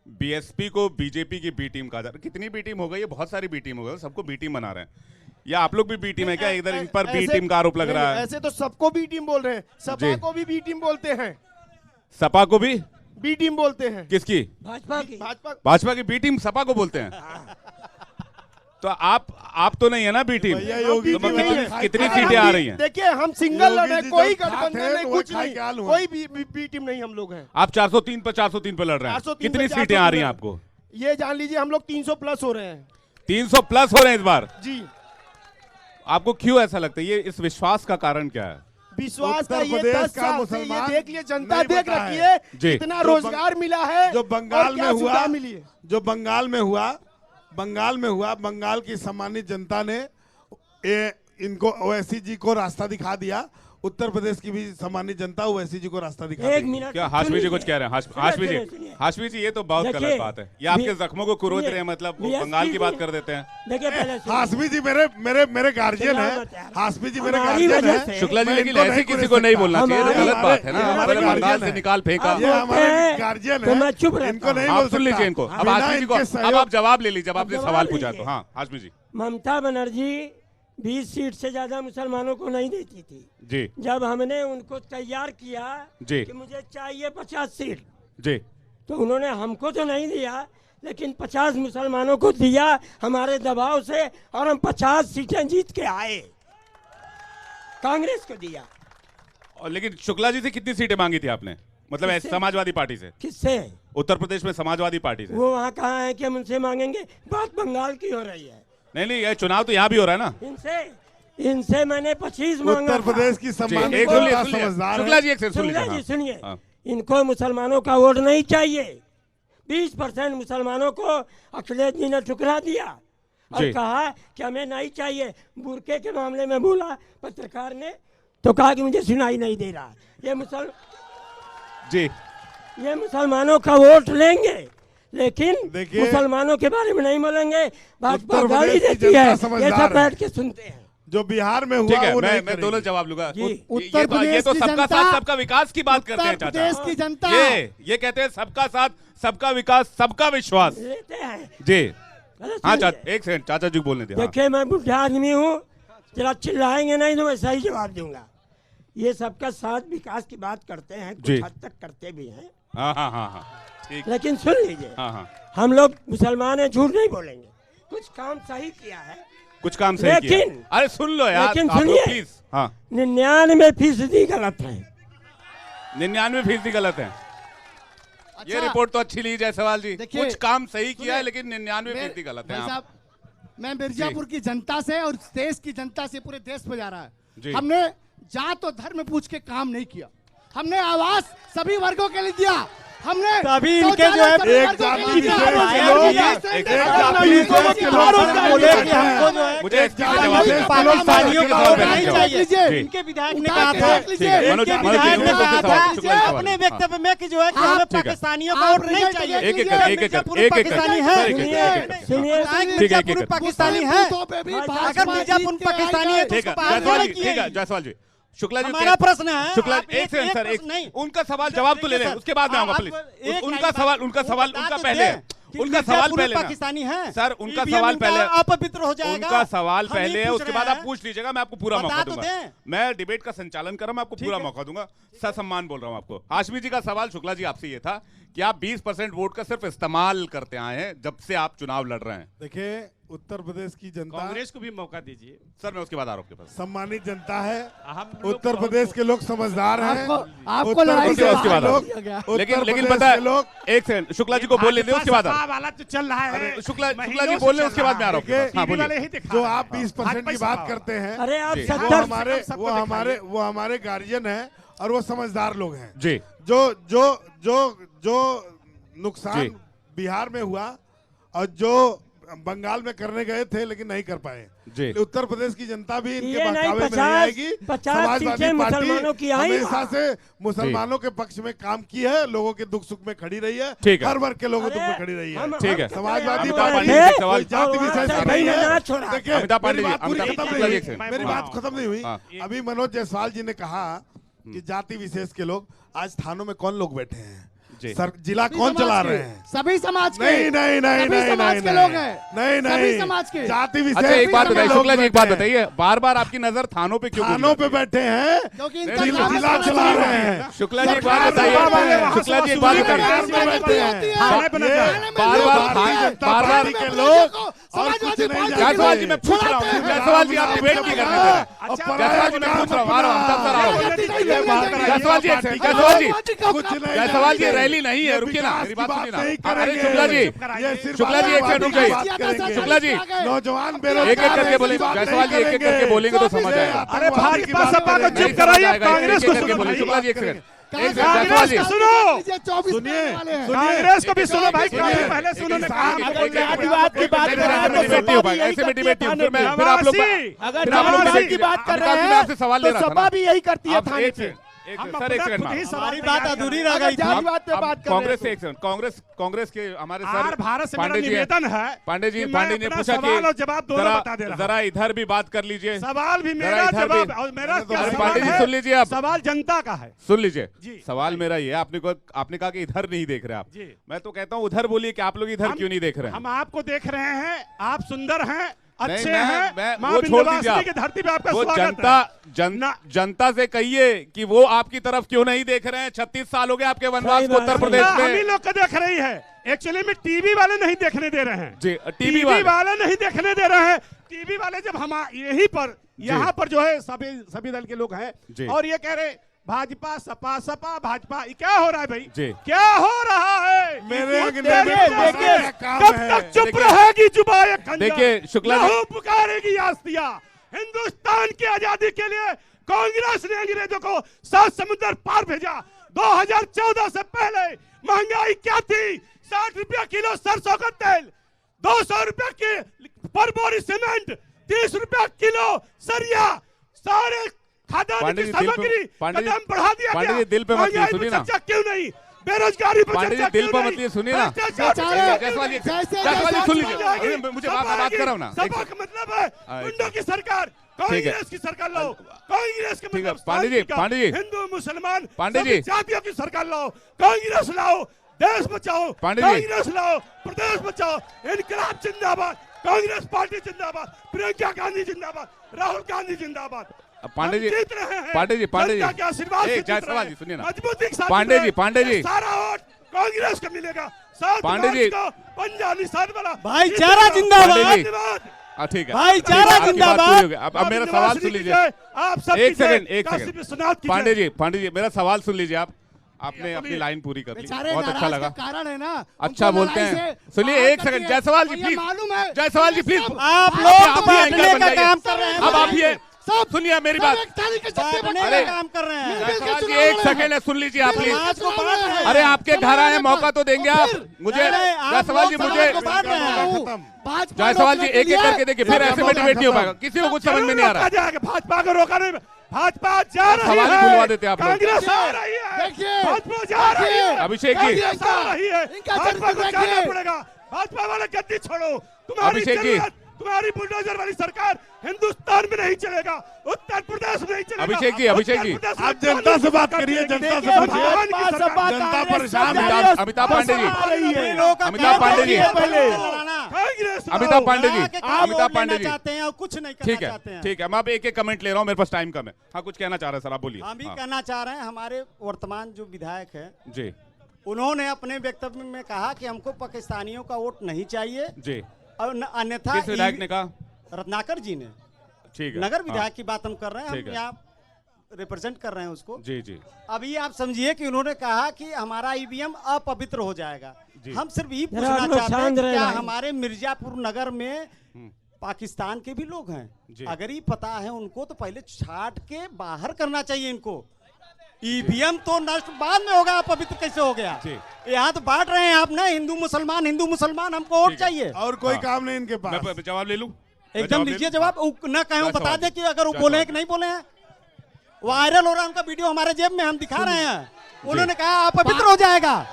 बीएसपी को बीजेपी की बी टीम कहा जा रहा है, कितनी बी टीम हो गई है? बहुत सारी बी टीम हो गई, सबको बी टीम बना रहे हैं, या आप लोग भी बी टीम है क्या? इधर इन पर बी ऐसे- टीम का आरोप लग रहा है। ऐसे तो सबको बी टीम बोल रहे हैं, सपा जी। को भी बी टीम बोलते हैं, सपा को भी बी टीम बोलते हैं। किसकी? भाजपा की भाजपा की बी टीम सपा को बोलते हैं। तो आप तो नहीं है ना बी टीम? भैया योगी तो जी कितनी नहीं कितनी है। सीटें आ रही हैं? देखिए हम सिंगल योगी लड़े, जी कोई जब खाते गठबंधन हैं नहीं, तो वो कुछ खाई नहीं, के आलू हैं। कोई बी टीम नहीं हम लोग हैं। आप 403 पर 403 पे लड़ रहे हैं, 403 कितनी पे सीटें आ रही हैं 403 आपको? ये जान लीजिए हम लोग 300 प्लस हो रहे हैं 300 प्लस हो रहे हैं इस बार। जी। आपको क्यों ऐसा लगता है? ये इस विश्वास का कारण क्या है? विश्वास का उत्तर ये प्रदेश 10 का साल से ये मुसलमान देख लिए, जनता नहीं देख बता रखी है। है जी। कितना जो रोजगार मिला है जो और बंगाल क्या में हुआ, सुविधा मिली है। जो बंगाल में हुआ, बंगाल की सम्मानित जनता ने इनको ओवैसी जी को रास्ता दिखा दिया। उत्तर प्रदेश की भी सम्मानित जनता ओवैसी जी को रास्ता दिखा एक दी। मिनट क्या हाशमी जी कुछ कह रहे हैं? हाशमी जी, हाशमी जी ये तो बहुत देखिए, गलत बात है, ये आपके जख्मों को कुरोच सुनिए, रहे हैं, मतलब वो BSP बंगाल की बात जी- कर देते हैं। देखिए पहले सुनिए। हाशमी जी मेरे गार्जियन चिल्लाओ है। मत यार। हाशमी जी मेरे हमारी गार्जियन वजह है। से- शुक्ला जी मैं लेकिन इनको ऐसे नहीं किसी कुरेद को नहीं सकता। बोलना चाहिए, ये तो हमारे- गलत बात है ना। हमारे अगर बंगाल गार्जियन से है। निकाल फेंका। आप ये बोलते हमारे हैं, गार्जियन तो है। मैं चुप रहता इनको हूं। नहीं आप बोल सुन लीजिए सकता। इनको। अब बिना हाशमी जी को इनके अब सहयोग- आप जवाब ले लीजिए, जब आपने अब सवाल जवाब पूछा तो। लीजिए। हाँ हाशमी जी। ममता बनर्जी 20 सीट से ज्यादा मुसलमानों को नहीं देती थी। जी जब हमने उनको तैयार किया जी। कि मुझे चाहिए 50 सीट, जी तो उन्होंने हमको तो नहीं दिया, लेकिन 50 मुसलमानों को दिया हमारे दबाव से, और हम 50 सीटें जीत के आए। कांग्रेस को दिया। और लेकिन शुक्ला जी से कितनी सीटें मांगी थी आपने? मतलब ऐसे किससे? समाजवादी पार्टी से? किससे? उत्तर प्रदेश में समाजवादी पार्टी से? वो वहाँ कहा है कि हम उनसे मांगेंगे, बात बंगाल की हो रही है। नहीं ये चुनाव तो यहाँ भी हो रहा है ना। इनसे मैंने 25 मांगा उत्तर था। प्रदेश की जी, सम्मानित एक सुन लीजिए, जनता सुन लीजिए। समझदार शुक्ला है। जी एक सेकंड सुन लीजिए। सुनिए जी, सुनिए। हाँ। इनको मुसलमानों का वोट नहीं चाहिए। 20% मुसलमानों को अखिलेश जी ने ठुकरा दिया और जी। कहा कि हमें नहीं चाहिए। बुरके के मामले में बोला पत्रकार ने, तो कहा कि मुझे सुनाई नहीं दे रहा। जी ये मुसलमानों का वोट लेंगे, लेकिन देखिए, मुसलमानों के बारे में नहीं बोलेंगे। भाजपा उत्तर गाली प्रदेश की देती है, जनता ये समझदार सब है। बैठ के सुनते हैं। जो बिहार में ठीक हुआ है, वो नहीं मैं करेंगे। दोनों जवाब लूंगा। जी। उत्तर ये प्रदेश तो की सबका जनता- साथ सबका विकास की बात करते हैं उत्तर चाचा। प्रदेश की जनता ये कहते हैं सबका साथ सबका विकास सबका विश्वास। लेते हैं। जी अरे हाँ सुनिए। चाचा, एक सेकंड चाचा जी बोलने दिया। हाँ। देखिए मैं बुढ़ा आदमी हूँ, जरा चिल्लाएंगे नहीं तो मैं सही जवाब दूंगा। ये सबका साथ विकास की बात करते हैं, जी। कुछ हद तक करते भी हैं, हाँ ठीक। लेकिन सुन लीजिए, हाँ हम लोग मुसलमान हैं, झूठ नहीं बोलेंगे। कुछ काम सही किया है, कुछ काम सही किया। लेकिन- अरे सुन लो यार, लेकिन आप लोग सुनिए। प्लीज। हाँ 99% गलत है। 99% गलत है। ये अच्छा। रिपोर्ट तो अच्छी ली जाए सवाल जी। देखिए, कुछ काम सही किया है सुनिए, लेकिन 99% गलत है। भाई आप- साहब, मैं मिर्जापुर की जनता से और देश की जनता से पूरे देश पे जा रहा जी। है। हमने जात और धर्म पूछ के काम नहीं किया। हमने आवास सभी वर्गों के लिए दिया। हमने तभी इनके जो है शौचालय एक सभी वर्गों के जाति लिए विशेष दिया। के लोग- एक एक जाति विशेष के विशेष लोग बोले कि हमको जो है मुझे इसका जाति जवाब विशेष दीजिए। पाकिस्तानियों का सवाल वोट पहले नहीं जवाब चाहिए। जी। इनके विधायक ने उठा कहा के था, देख लीजिए। ठीक है, मनोज- इनके मनोज जी, विधायक ने उनको कहा सवाल- था शुक्ला जी सवाल। अपने हाँ। वक्तव्य में कि जो है कि हमें ठीक है। पाकिस्तानियों का वोट नहीं आप चाहिए। एक एक एक मिर्जापुर एक पाकिस्तानी है। सुनिए, मिर्जापुर पाकिस्तानी है। बूथों पे भी अगर भाजपा मिर्जापुर जीत के पाकिस्तानी है तो ठीक है उसको बाहर जायसवाल नहीं जी, किए। ठीक है जायसवाल जी। शुक्ला जी हमारा प्रश्न है, शुक्ला आप एक सेकंड सर, प्रश्न नहीं। उनका सवाल जवाब तो ले लें, उसके बाद में आऊंगा प्लीज। उनका सवाल उनका पहले है। उनका सवाल पहले ना। पाकिस्तानी है सर उनका EVM सवाल इनका पहले, अपवित्र हो जाएगा। उनका सवाल हम पहले ये है, पूछ उसके रहे बाद आप हैं। पूछ लीजिएगा, मैं आपको पूरा बता मौका तो दूंगा। दें। मैं डिबेट का संचालन कर रहा हूं, मैं आपको पूरा मौका दूंगा। ससम्मान बोल रहा हूं आपको। हाशमी जी का सवाल शुक्ला जी आपसे ये था कि आप 20% वोट का सिर्फ इस्तेमाल करते आए हैं जब से आप चुनाव लड़ रहे हैं। देखिए उत्तर प्रदेश की जनता, कांग्रेस को भी मौका दीजिए सर। मैं उसके बाद आरोप के पास सम्मानित जनता है। हम उत्तर प्रदेश के लोग समझदार हैं। आपको लड़ाई से उसके बाद लेकिन पता है लोग, एक सेकंड, शुक्ला जी को बोलने दे, उसके बाद वाला तो चल रहा है। शुक्ला जी बोल रहे, उसके बाद में आरोप। हाँ बोलिए। जो आप 20% की बात करते हैं, अरे आप वो हमारे गार्जियन हैं और वो समझदार लोग हैं जी। जो नुकसान बिहार में हुआ और जो बंगाल में करने गए थे लेकिन नहीं कर पाए, उत्तर प्रदेश की जनता भी इनके बहकावे में नहीं आएगी। समाजवादी पार्टी हमेशा से मुसलमानों के पक्ष में काम की है, लोगों के दुख सुख में खड़ी रही है, हर वर्ग के लोगों के दुख में खड़ी रही है। ठीक है, समाजवादी पार्टी जाति विशेष नहीं है। देखिए मेरी बात खत्म नहीं हुई। अभी मनोज जायसवाल जी ने कहा कि जाति विशेष के लोग, आज थानों में कौन लोग बैठे हैं, सर जिला कौन चला रहे हैं? सभी समाज के। नहीं समाज के लोग हैं। नहीं सभी समाज के। जाति विशेष। अच्छा एक बात बताइए शुक्ला जी, एक बात बताइए, बार बार आपकी नजर थानों पे क्यों? थानों पे बैठे हैं क्योंकि जिला चला रहे हैं। शुक्ला जी एक बात बताइए, शुक्ला जी एक बात बताइए, बार के लोग जायसवाल जी मैं पूछ रहा हूँ, जायसवाल जी आप डिबेट नहीं करने दे रहे। जायसवाल जी मैं पूछ रहा हूँ, आ रहा हूँ जायसवाल जी, जायसवाल जी रैली नहीं है, रुकिए ना, मेरी बात सुनिए ना। अरे शुक्ला जी एक सेकंड रुक जाइए। शुक्ला जी नौजवान एक एक करके बोलेंगे, जायसवाल जी एक एक करके बोलेंगे तो समझ आएगा। अरे भाजपा सपा को चुप कराइए, कांग्रेस को बोलिए। शुक्ला जी एक सेकंड, कांग्रेस को सुनो, सुनिए कांग्रेस को भी सुनो भाई, पहले सुनो। ऐसे में डिबेट नहीं, फिर आप लोग की बात कर रहे हैं आपसे सवाल ले रहा था, सपा भी यही करती है थाने से। सर एक सेकंड, हमारी बात अधूरी रह गई। बात पे बात कर कांग्रेस से एक सेकंड, कांग्रेस के हमारे सर भारत से मेरा निवेदन है, पांडे जी ने पूछा कि जरा इधर भी बात कर लीजिए। सवाल भी मेरा, जवाब और मेरा पांडे जी सुन लीजिए, आप सवाल जनता का है, सुन लीजिए। सवाल मेरा ये, आपने कहा कि इधर नहीं देख रहे आप, मैं तो कहता हूँ उधर बोलिए कि आप लोग इधर क्यों नहीं देख रहे हैं? हम आपको देख रहे हैं, आप सुंदर हैं, अच्छे हैं, वो छोड़ दीजिए, की धरती पे आपका वो स्वागत है। जनता से कहिए कि वो आपकी तरफ क्यों नहीं देख रहे हैं? 36 साल हो गए आपके वनवास को उत्तर प्रदेश में। हम ही लोग को देख रही है, एक्चुअली में टीवी वाले नहीं देखने दे रहे हैं जी, टीवी वाले नहीं देखने दे रहे हैं। टीवी वाले जब हम यहीं पर यहाँ पर जो है सभी दल के लोग हैं और ये कह रहे भाजपा सपा सपा भाजपा, क्या हो रहा है भाई? क्या हो रहा है? कब तक चुप रहेगी जुबान? देखिए शुक्ला जी पुकारेगी आस्तिया। हिंदुस्तान की आजादी के लिए कांग्रेस ने अंग्रेजों को 7 समुद्र पार भेजा। 2014 से पहले महंगाई क्या थी? 60 रुपया किलो सरसों का तेल, 200 रुपया की पर बोरी सीमेंट, 30 रुपया किलो सरिया, सारे खाद्यान्न की सामग्री कदम बढ़ा दिया गया। दिल पे मत सुनिए ना, क्यों नहीं? बेरोजगारी पर चर्चा दिल पे मत सुनिए ना, जायसवाल जी सुन लीजिए, मुझे बात कर रहा हूँ ना। सपा का मतलब है गुंडों की सरकार, कांग्रेस की सरकार लाओ, कांग्रेस के मतलब पांडे जी हिंदू मुसलमान पांडे जी जातियों की सरकार लाओ, कांग्रेस लाओ, देश बचाओ, कांग्रेस लाओ, प्रदेश बचाओ, इनकलाब जिंदाबाद, कांग्रेस पार्टी जिंदाबाद, प्रियंका गांधी जिंदाबाद, राहुल गांधी जिंदाबाद। पांडे जी जायसवाल जी सुनिए ना, मजबूती के साथ पांडे जी सारा वोट कांग्रेस को मिलेगा। पांडे जी पंजाब निशान वाला भाईचारा जिंदाबाद, ठीक है भाईचारा जिंदाबाद। अब मेरा सवाल सुन लीजिए, आप सब एक सेकंड पांडे जी मेरा सवाल सुन लीजिए। आपने अपनी लाइन पूरी कर ली, बहुत अच्छा लगा, कारण है ना, अच्छा बोलते हैं। सुनिए एक second, Jaiswal ji please, Jaiswal ji please, आप लोग बांटने का काम कर रहे हैं। अब आप ये सुनिए मेरी बात, अरे काम कर रहे हैं। जायसवाल जी एक सेकंड है, सुन लीजिए आप प्लीज। अरे आपके घर आए, मौका तो देंगे आप मुझे। जायसवाल जी मुझे, जायसवाल जी एक एक करके देखिए, फिर ऐसे में डिबेट नहीं हो पाएगा, किसी को कुछ समझ में नहीं आ रहा। भाजपा को रोका नहीं, भाजपा जा रही है, सवाल ही खुलवा देते आप लोग। कांग्रेस आ रही है, भाजपा जा रही है, अभिषेक जी आ रही है, भाजपा को जाना पड़ेगा। भाजपा वाले गद्दी छोड़ो, तुम्हारी बुलडोजर वाली सरकार हिंदुस्तान में नहीं चलेगा, उत्तर प्रदेश में नहीं चलेगा। अभिषेक जी आप जनता से बात करिए, जनता से पूछिए, जनता परेशान है। अमिताभ पांडे जी, चाहते हैं और कुछ नहीं करना चाहते हैं। ठीक है, मैं अब एक एक कमेंट ले रहा हूँ, मेरे पास टाइम कम है। हाँ कुछ कहना चाह रहे हैं सर, आप बोलिए। हम भी कहना चाह रहे हैं, हमारे वर्तमान जो विधायक है जी, उन्होंने अपने वक्तव्य में कहा कि हमको पाकिस्तानियों का वोट नहीं चाहिए जी, अन्यथा किस विधायक ने कहा? रत्नाकर जी ने। ठीक है, नगर विधायक की बात हम कर रहे हैं, हम यहाँ रिप्रेजेंट कर रहे हैं उसको। जी जी। अभी आप समझिए कि उन्होंने कहा कि हमारा ईवीएम अपवित्र हो जाएगा। हम सिर्फ ये पूछना चाहते हैं कि क्या हमारे मिर्जापुर नगर में पाकिस्तान के भी लोग हैं? अगर ये पता है उनको तो पहले छाट के बाहर करना चाहिए इनको। ईवीएम तो नष्ट बाद में होगा, अपवित्र कैसे हो गया? यहाँ तो बांट रहे हैं आप ना, हिंदू मुसलमान, हमको वोट चाहिए और कोई काम नहीं इनके पास। मैं जवाब ले लूं? एकदम लीजिए जवाब। न कहें बता दे कि अगर वो बोले हैं कि नहीं बोले हैं। वायरल हो रहा है उनका वीडियो हमारे जेब में, हम दिखा रहे हैं। उन्होंने कहा अपवित्र हो जाएगा।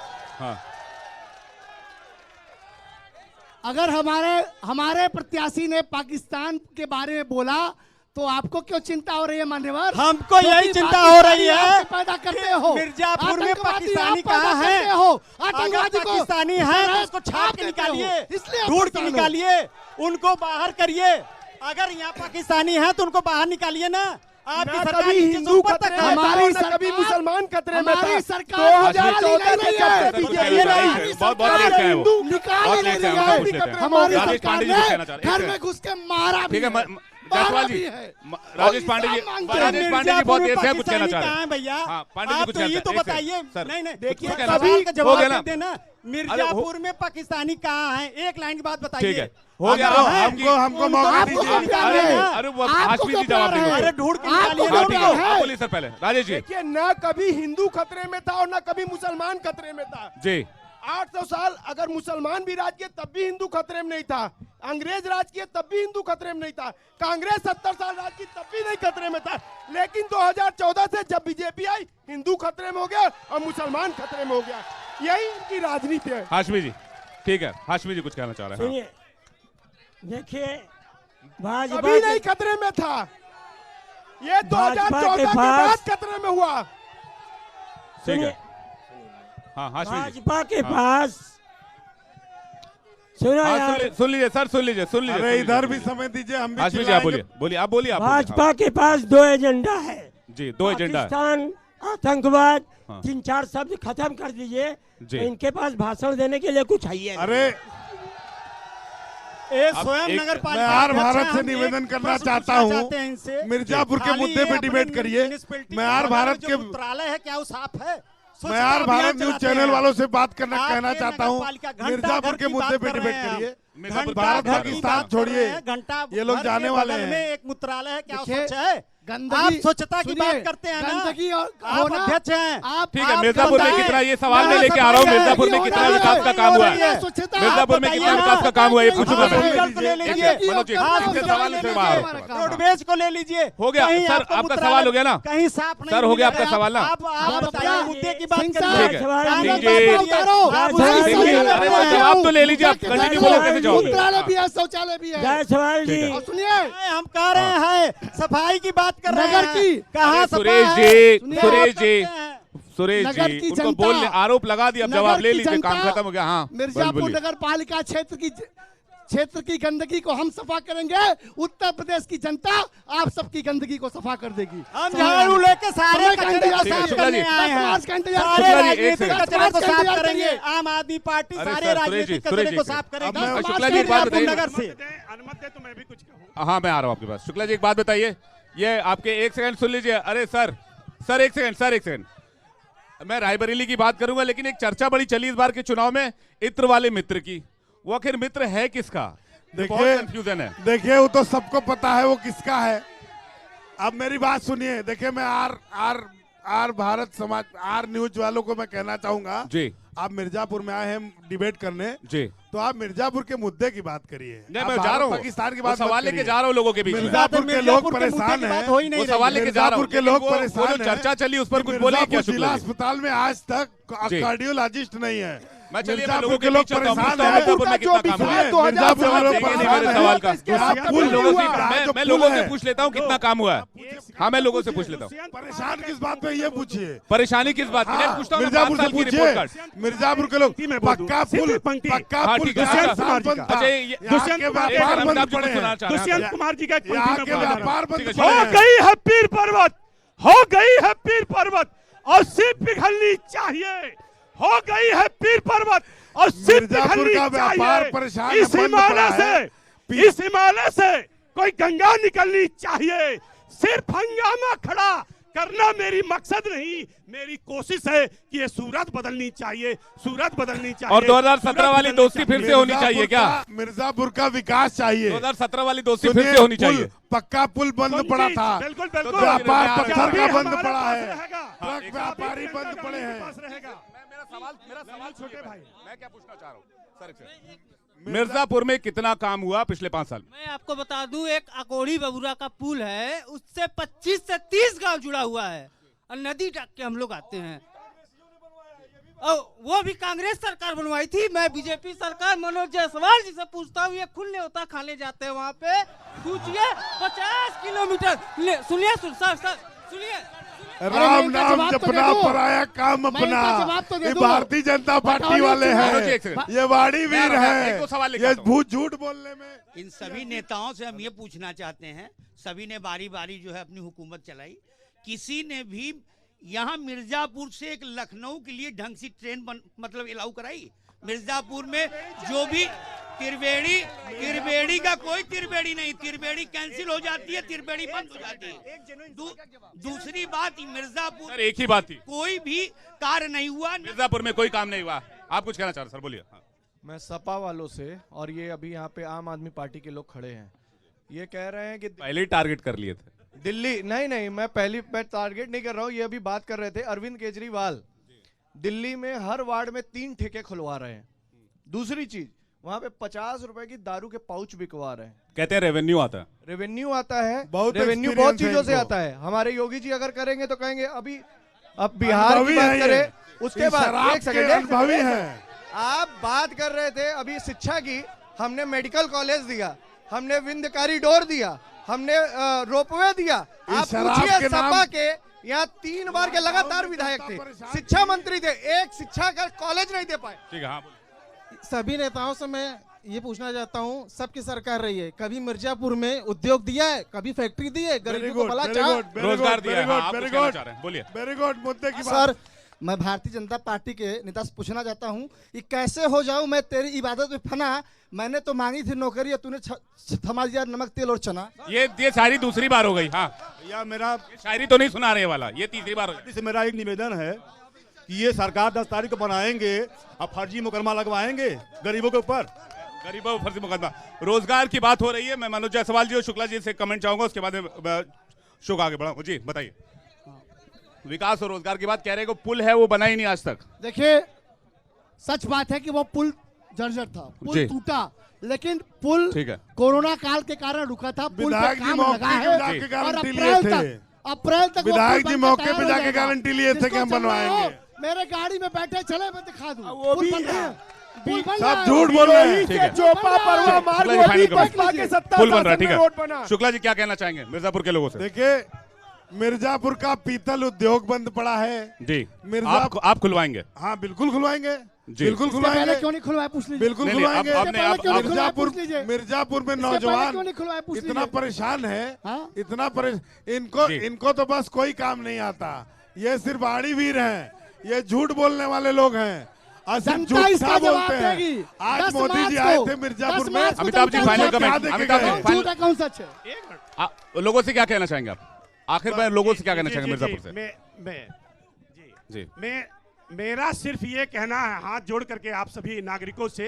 अगर हमारे प्रत्याशी ने पाकिस्तान के बारे में बोला तो आपको क्यों चिंता हो रही है मान्यवर? हमको यही चिंता हो रही है। पैदा करते हो मिर्जापुर में पाकिस्तानी कहाँ है? अगर पाकिस्तानी है तो उसको छाप के निकालिए, ढूंढ के निकालिए, उनको बाहर करिए। अगर यहाँ पाकिस्तानी है तो उनको बाहर निकालिए ना। आपकी सरकार हिंदू तक है, हमारी कभी मुसलमान खतरे में था। सरकार घर में घुस के मारा। ठीक है जायसवाल जी, राजेश पांडे जी बहुत देर से कुछ कहना चाह रहे हैं भैया। पांडे जी कुछ ये तो बताइए। नहीं देखिए सवाल का जवाब देना। मिर्जापुर में पाकिस्तानी कहाँ है? एक लाइन की बात बताइए। ठीक है, हो गया। हमको मौका दीजिए। अरे वो हाशमी जी जवाब देंगे। अरे ढूंढ के निकालिए। आप बोलिए सर पहले। राजेश जी, देखिए न कभी हिंदू खतरे में था और न कभी मुसलमान खतरे में था जी। 800 साल अगर मुसलमान भी राज किए तब भी हिंदू खतरे में नहीं था। अंग्रेज राज किए तब भी हिंदू खतरे में नहीं था। कांग्रेस 70 साल राज की तब भी नहीं खतरे में था। लेकिन 2014 से जब बीजेपी आई, हिंदू खतरे में हो गया और मुसलमान खतरे में हो गया। यही इनकी राजनीति है। हाशमी जी, ठीक है, हाशमी जी कुछ कहना चाह रहे हैं। सुनिए, देखिए कभी नहीं खतरे में था, ये 2014 के बाद खतरे में हुआ। ठीक है, हाँ हाशमी जी। भाजपा के पास सुन लीजिए सर, सुन लीजिए। अरे इधर भी समय दीजिए, हम भी हाशमी जी आप बोलिए। भाजपा के पास 2 एजेंडा है जी, 2 एजेंडा है। पाकिस्तान, आतंकवाद, 3-4 शब्द खत्म कर दीजिए। इनके पास भाषण देने के लिए कुछ है ही नहीं। अरे स्वयं नगर पालिका मैं भारत से निवेदन करना चाहता हूँ, मिर्जापुर के मुद्दे पे डिबेट करिए। मैं भारत के मंत्रालय है क्या वो साफ है? मैं भारत न्यूज चैनल वालों से बात कहना चाहता हूँ, मिर्जापुर के मुद्दे पे डिबेट करिए। भारत पाकिस्तान छोड़िए, ये लोग जाने वाले हैं। एक मंत्रालय है क्या स्वच्छ है? आप स्वच्छता की बात करते हैं ना, आप अध्यक्ष हैं। ठीक है, मिर्जापुर में कितना, ये सवाल मैं लेके आ रहा हूँ, मिर्जापुर में कितना विकास का काम हुआ है? मिर्जापुर में कितना विकास का काम हुआ है ये पूछूंगा मैं। रोडवेज को ले लीजिए। हो गया सर, आपका सवाल हो गया ना? कहीं साफ नहीं सर हो गया आपका सवाल ना? आप बताइए मुद्दे की बात करिए। जवाब तो ले लीजिए, आप कंटिन्यू बोलो कैसे जवाब? मंत्रालय भी है, शौचालय भी है। सवाल जी सुनिए, हम कह रहे हैं सफाई की बात कर रहे हैं की। कहाँ सुरेश जी उनको बोलने आरोप लगा दिया, अब जवाब ले लीजिए, काम खत्म हो गया। हाँ, मिर्जापुर नगर पालिका क्षेत्र की गंदगी को हम सफा करेंगे। उत्तर प्रदेश की जनता आप सबकी गंदगी को सफा कर देगी। हम झाड़ू लेके सारे कचरे को साफ करने आए हैं। सारे राजनीतिक कचरे को साफ करेंगे। आम आदमी पार्टी सारे राजनीतिक कचरे को साफ करेगी। शुक्ला जी एक बात बताइए। अनुमति दे तो मैं भी कुछ कहूँ। हाँ मैं आ रहा हूँ आपके पास। शुक्ला जी एक बात बताइए, ये आपके 1 सेकंड सुन लीजिए। अरे सर 1 सेकंड, मैं रायबरेली की बात करूंगा, लेकिन एक चर्चा बड़ी चली इस बार के चुनाव में इत्र वाले मित्र की। वो आखिर मित्र है किसका? देखिए कंफ्यूजन है। देखिए वो तो सबको पता है वो किसका है। अब मेरी बात सुनिए। देखिए मैं आर भारत समाज, आर न्यूज वालों को मैं कहना चाहूंगा जी, आप मिर्जापुर में आए हैं डिबेट करने जी, तो आप मिर्जापुर के मुद्दे की बात करिए। नहीं मैं जा रहा हूँ, पाकिस्तान की बात सवाल लेके जा रहा हूँ लोगों के बीच में। मिर्जापुर के लोग परेशान हैं, वो सवाल लेके जा रहा हूँ। के लोग परेशान हैं, चर्चा चली उस पर कुछ बोले क्या? जिला अस्पताल में आज तक कार्डियोलॉजिस्ट नहीं है। मैं चलिए मैं लोगों के लोग परेशान हैं। मिर्जापुर में कितना काम हुआ है? सवाल का मैं लोगों से पूछ लेता हूँ कितना काम हुआ है। हाँ मैं लोगों से पूछ लेता हूँ। परेशान किस बात पे ये पूछिए। परेशानी किस बात की? पूछता हूँ मिर्जापुर से पूछिए। मिर्जापुर के लोग पक्का पुल दुष्यंत कुमार जी का व्यापार हो गई है पीर पर्वत, हो गई है पीर पर्वत और सिर्फ पिघलनी चाहिए। हो गई है पीर पर्वत और सिर्फ मिर्जापुर निकलनी का व्यापार चाहिए। परेशान इस बंद हिमालय पड़ा है। इस हिमालय से कोई गंगा निकलनी चाहिए। सिर्फ हंगामा खड़ा करना मेरी मकसद नहीं, मेरी कोशिश है कि ये सूरत बदलनी चाहिए, सूरत बदलनी चाहिए। और 2017 वाली दोस्ती फिर से होनी चाहिए क्या? मिर्जापुर का विकास चाहिए। 2017 वाली दोस्ती फिर से होनी चाहिए। पक्का पुल बंद पड़ा था, बिल्कुल बिल्कुल। व्यापार पत्थर का बंद हमारे पड़ा पास है, रहेगा। ट्रक व्यापारी बंद पड़े हैं। मेरा सवाल छोटे भाई, मैं क्या पूछना चाह रहा हूँ सर, मिर्जापुर में कितना काम हुआ पिछले 5 साल में? मैं आपको बता दूं, एक अकोड़ी बबुरा का पुल है, उससे 25 से 30 गांव जुड़ा हुआ है और नदी तक के हम लोग आते हैं। और वो भी कांग्रेस सरकार बनवाई थी। मैं बीजेपी सरकार मनोज जायसवाल जी से पूछता हूँ, ये खुले होता खाने जाते हैं वहाँ पे, पूछिए 50 किलोमीटर। सुनिए सुनिए राम नाम जपना पराया काम अपना। ये भारतीय जनता पार्टी वाले हैं, ये वाड़ी वीर हैं, ये झूठ बोलने में। इन सभी नेताओं से हम ये पूछना चाहते हैं, सभी ने बारी बारी जो है अपनी हुकूमत चलाई, किसी ने भी यहाँ मिर्जापुर से एक लखनऊ के लिए ढंग से ट्रेन मतलब अलाउ कराई? मिर्जापुर में जो भी त्रिवेणी का कोई त्रिवेणी नहीं, त्रिवेणी कैंसिल हो जाती है, त्रिवेणी बंद हो जाती है। दूसरी बात, मिर्जापुर एक ही बात थी, कोई भी कार्य नहीं हुआ। मिर्जापुर में कोई काम नहीं हुआ। आप कुछ कहना चाह रहे सर, बोलिए। मैं सपा वालों से, और ये अभी यहाँ पे आम आदमी पार्टी के लोग खड़े हैं, ये कह रहे हैं कि पहले ही टारगेट कर लिए थे दिल्ली। नहीं, मैं टारगेट नहीं कर रहा हूँ, ये अभी बात कर रहे थे अरविंद केजरीवाल दिल्ली में हर वार्ड में 3 ठेके खुलवा रहे हैं। दूसरी चीज, वहां पे 50 रुपए की दारू के पाउच बिकवा रहे हैं। कहते हैं रेवेन्यू आता है। रेवेन्यू आता है, रेवेन्यू बहुत चीजों से आता है। हमारे योगी जी अगर करेंगे तो कहेंगे। अभी अब बिहार की बात करें, उसके बाद एक सेकंड, आप बात कर रहे थे अभी शिक्षा की, हमने मेडिकल कॉलेज दिया, हमने विंध्य कॉरिडोर दिया, हमने रोपवे दिया। आप पूछिए सपा के यहाँ 3 बार के लगातार विधायक थे, शिक्षा मंत्री थे, एक शिक्षा का कॉलेज नहीं दे पाए। ठीक है, हाँ। सभी नेताओं से मैं ये पूछना चाहता हूँ, सबकी सरकार रही है, कभी मिर्जापुर में उद्योग दिया है, कभी फैक्ट्री दी है, गरीबों को भला रोजगार दिया है? बोलिए। वेरी गुड, मुद्दे की बात। सर, मैं भारतीय जनता पार्टी के नेता से पूछना चाहता हूँ कि कैसे हो जाऊं मैं तेरी इबादत में फना। मैंने तो मांगी थी नौकरी, तूने थमा दिया नमक तेल और चना। ये शायरी दूसरी बार हो गई। हाँ, या मेरा शायरी तो नहीं सुना रहे वाला, ये तीसरी बार हो गई। मेरा एक निवेदन है कि ये सरकार 10 तारीख को बनाएंगे, अब फर्जी मुकदमा लगवाएंगे गरीबों के ऊपर। गरीबों फर्जी मुकदमा। रोजगार की बात हो रही है, मैं मनोज जायसवाल जी और शुक्ला जी से कमेंट चाहूंगा, उसके बाद में शो आगे बढ़ाऊंगा। जी बताइए। विकास और रोजगार की बात कह रहे हैं, पुल है वो बना ही नहीं आज तक। देखिए, सच बात है कि वो पुल जर्जर था, पुल टूटा, लेकिन पुल कोरोना काल के कारण रुका था। पुल पे काम लगा है और अप्रैल तक विधायक जी मौके पे जाके गारंटी लिए थे कि हम बनवाएंगे। मेरे गाड़ी में बैठे, चले मैं दिखा दूं, वो भी सब झूठ बोल रहे हैं। पुल बन रहा है, ठीक है। शुक्ला जी क्या कहना चाहेंगे मिर्जापुर के लोगों से? देखिए, मिर्जापुर का पीतल उद्योग बंद पड़ा है जी, आप खुलवाएंगे? हाँ बिल्कुल खुलवाएंगे, बिल्कुल खुलवाएंगे। क्यों नहीं खुलवाए पूछ लीजिए। बिल्कुल खुलवाएंगे। मिर्जापुर में नौजवान इतना परेशान है, इतना इनको तो बस कोई काम नहीं आता। ये सिर्फ आड़ी वीर हैं, ये झूठ बोलने वाले लोग हैं, जनता इसका जवाब देगी। आज मोदी जी आए थे मिर्जापुर में। Amitabh ji final comment. झूठ है कौन सच है? लोगों से क्या कहना चाहेंगे आप? आखिर में लोगों से क्या कहना चाहेंगे मिर्जापुर से? मेरा सिर्फ ये कहना है, हाथ जोड़ करके आप सभी नागरिकों से,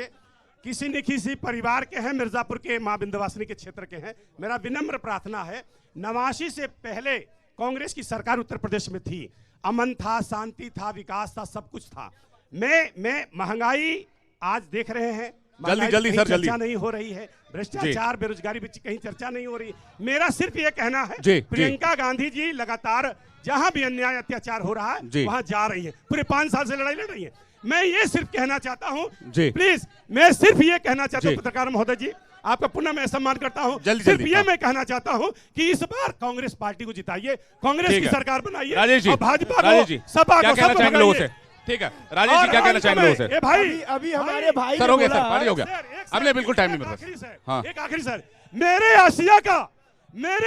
किसी न किसी परिवार के हैं, मिर्जापुर के मां विंध्यवासिनी के क्षेत्र के हैं, मेरा विनम्र प्रार्थना है, 89 से पहले कांग्रेस की सरकार उत्तर प्रदेश में थी, अमन था, शांति था, विकास था, सब कुछ था। मैं महंगाई आज देख रहे हैं, जल्दी सर, चर्चा नहीं हो रही है, भ्रष्टाचार, बेरोजगारी पे कहीं चर्चा नहीं हो रही। मेरा सिर्फ ये कहना है, प्रियंका गांधी जी लगातार जहां भी अन्याय अत्याचार हो रहा है वहां जा रही है, पूरे 5 साल से लड़ाई लड़ रही है। मैं ये सिर्फ कहना चाहता हूं, प्लीज, मैं सिर्फ ये कहना चाहता हूं पत्रकार महोदय जी, आपका पुनः मैं सम्मान करता हूं, सिर्फ ये मैं कहना चाहता हूं कि इस बार कांग्रेस पार्टी को जिताइए, कांग्रेस की सरकार बनाइए और भाजपा को, सपा को सब भगाइए। ठीक है, राजेश जी क्या कहना चाहेंगे लोगों से? भाई अभी हमारे भाई सर हो गया, सर पानी हो गया, अब नहीं बिल्कुल टाइम नहीं मिल रहा। हाँ, एक आखिरी सर, मेरे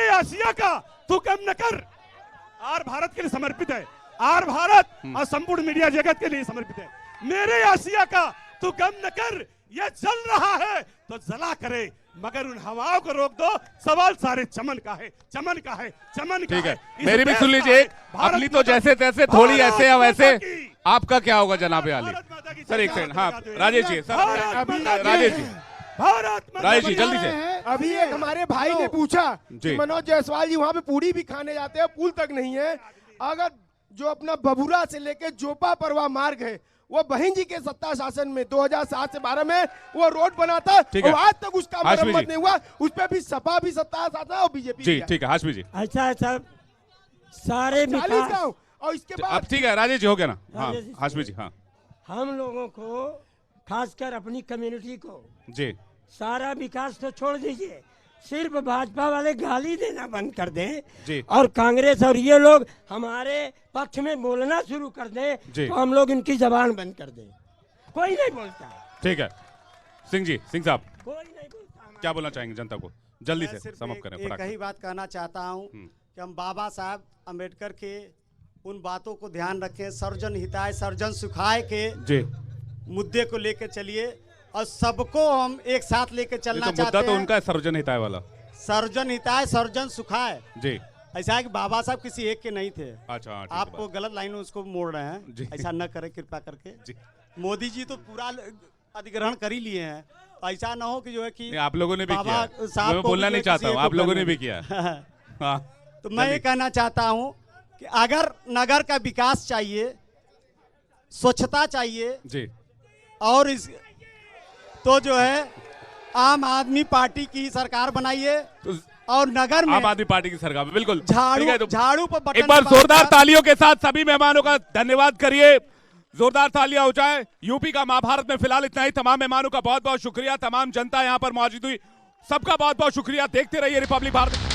आसिया का तू कम न कर, आर भारत के लिए समर्पित है, आर भारत और संपूर्ण मीडिया जगत के लिए समर्पित है। मेरे आसिया का तू गम न कर, ये जल रहा है तो जला करे, मगर उन हवाओं को रोक दो। सवाल सारे चमन का है, चमन का है, चमन का ठीक है। इस मेरी भी देश सुन का लीजिए, है, भारत अपनी तो माता जैसे की, तैसे थोड़ी भारत ऐसे या माता वैसे, की। आपका क्या होगा जनाब आली? सर एक सेकंड, हाँ राजेश जी, सर राजेश जी, राजेश जी जल्दी से। अभी एक हमारे भाई ने पूछा कि मनोज जायसवाल जी वहाँ पे पूरी भी खाने जाते हैं, पुल तक नहीं है। अगर जो अपना बबुरा से लेके जोपा परवा मार्ग है, वो बहन जी के सत्ता शासन में 2007 से 12 में वो रोड बना था, और आज तक उसका मरम्मत नहीं हुआ। उस पर भी सपा भी सत्ता शासन और बीजेपी। जी ठीक है हाशमी जी। अच्छा अच्छा, सारे 40 गाँव, और इसके बाद अब ठीक है राजेश जी हो गया ना? हाँ हाशमी जी। हाँ हम लोगों को, खासकर अपनी कम्युनिटी को, जी सारा विकास तो छोड़ दीजिए, सिर्फ भाजपा वाले गाली देना बंद कर दें जी, और कांग्रेस और ये लोग हमारे पक्ष में बोलना शुरू कर दें, तो हम लोग इनकी जबान बंद कर दें। कोई नहीं बोलता। ठीक है सिंह जी, सिंह साहब कोई नहीं बोलता। क्या बोलना चाहेंगे जनता को? जल्दी से समाप्त करें। एक ही बात कहना चाहता हूँ कि हम बाबा साहब अम्बेडकर के उन बातों को ध्यान रखें, सर्वजन हिताय सर्वजन सुखाय के जी मुद्दे को लेकर चलिए, और सबको हम एक साथ लेकर चलना तो चाहते मुद्दा तो हैं। उनका है सर्वजन हिताय वाला। सर्वजन हिताय सर्वजन सुखाय जी, ऐसा है कि बाबा साहब किसी एक के नहीं थे। अच्छा हाँ, आपको गलत लाइन में उसको मोड़ रहे हैं, ऐसा न करें कृपा करके। मोदी जी तो पूरा अधिग्रहण कर ही लिए हैं, ऐसा ना हो कि जो है कि आप लोगों ने भी किया, साहब मैं बोलना नहीं चाहता हूँ, आप लोगों ने भी किया। हाँ तो मैं ये कहना चाहता हूँ कि अगर नगर का विकास चाहिए, स्वच्छता चाहिए जी, और इस तो जो है आम आदमी पार्टी की सरकार बनाइए, और नगर में आम आदमी पार्टी की सरकार में बिल्कुल झाड़ू पर बटन एक बार जोरदार तालियों के साथ सभी मेहमानों का धन्यवाद करिए, जोरदार तालियां हो जाए। यूपी का महाभारत में फिलहाल इतना ही। तमाम मेहमानों का बहुत बहुत शुक्रिया, तमाम जनता यहाँ पर मौजूद हुई, सबका बहुत बहुत शुक्रिया। देखते रहिए रिपब्लिक भारत।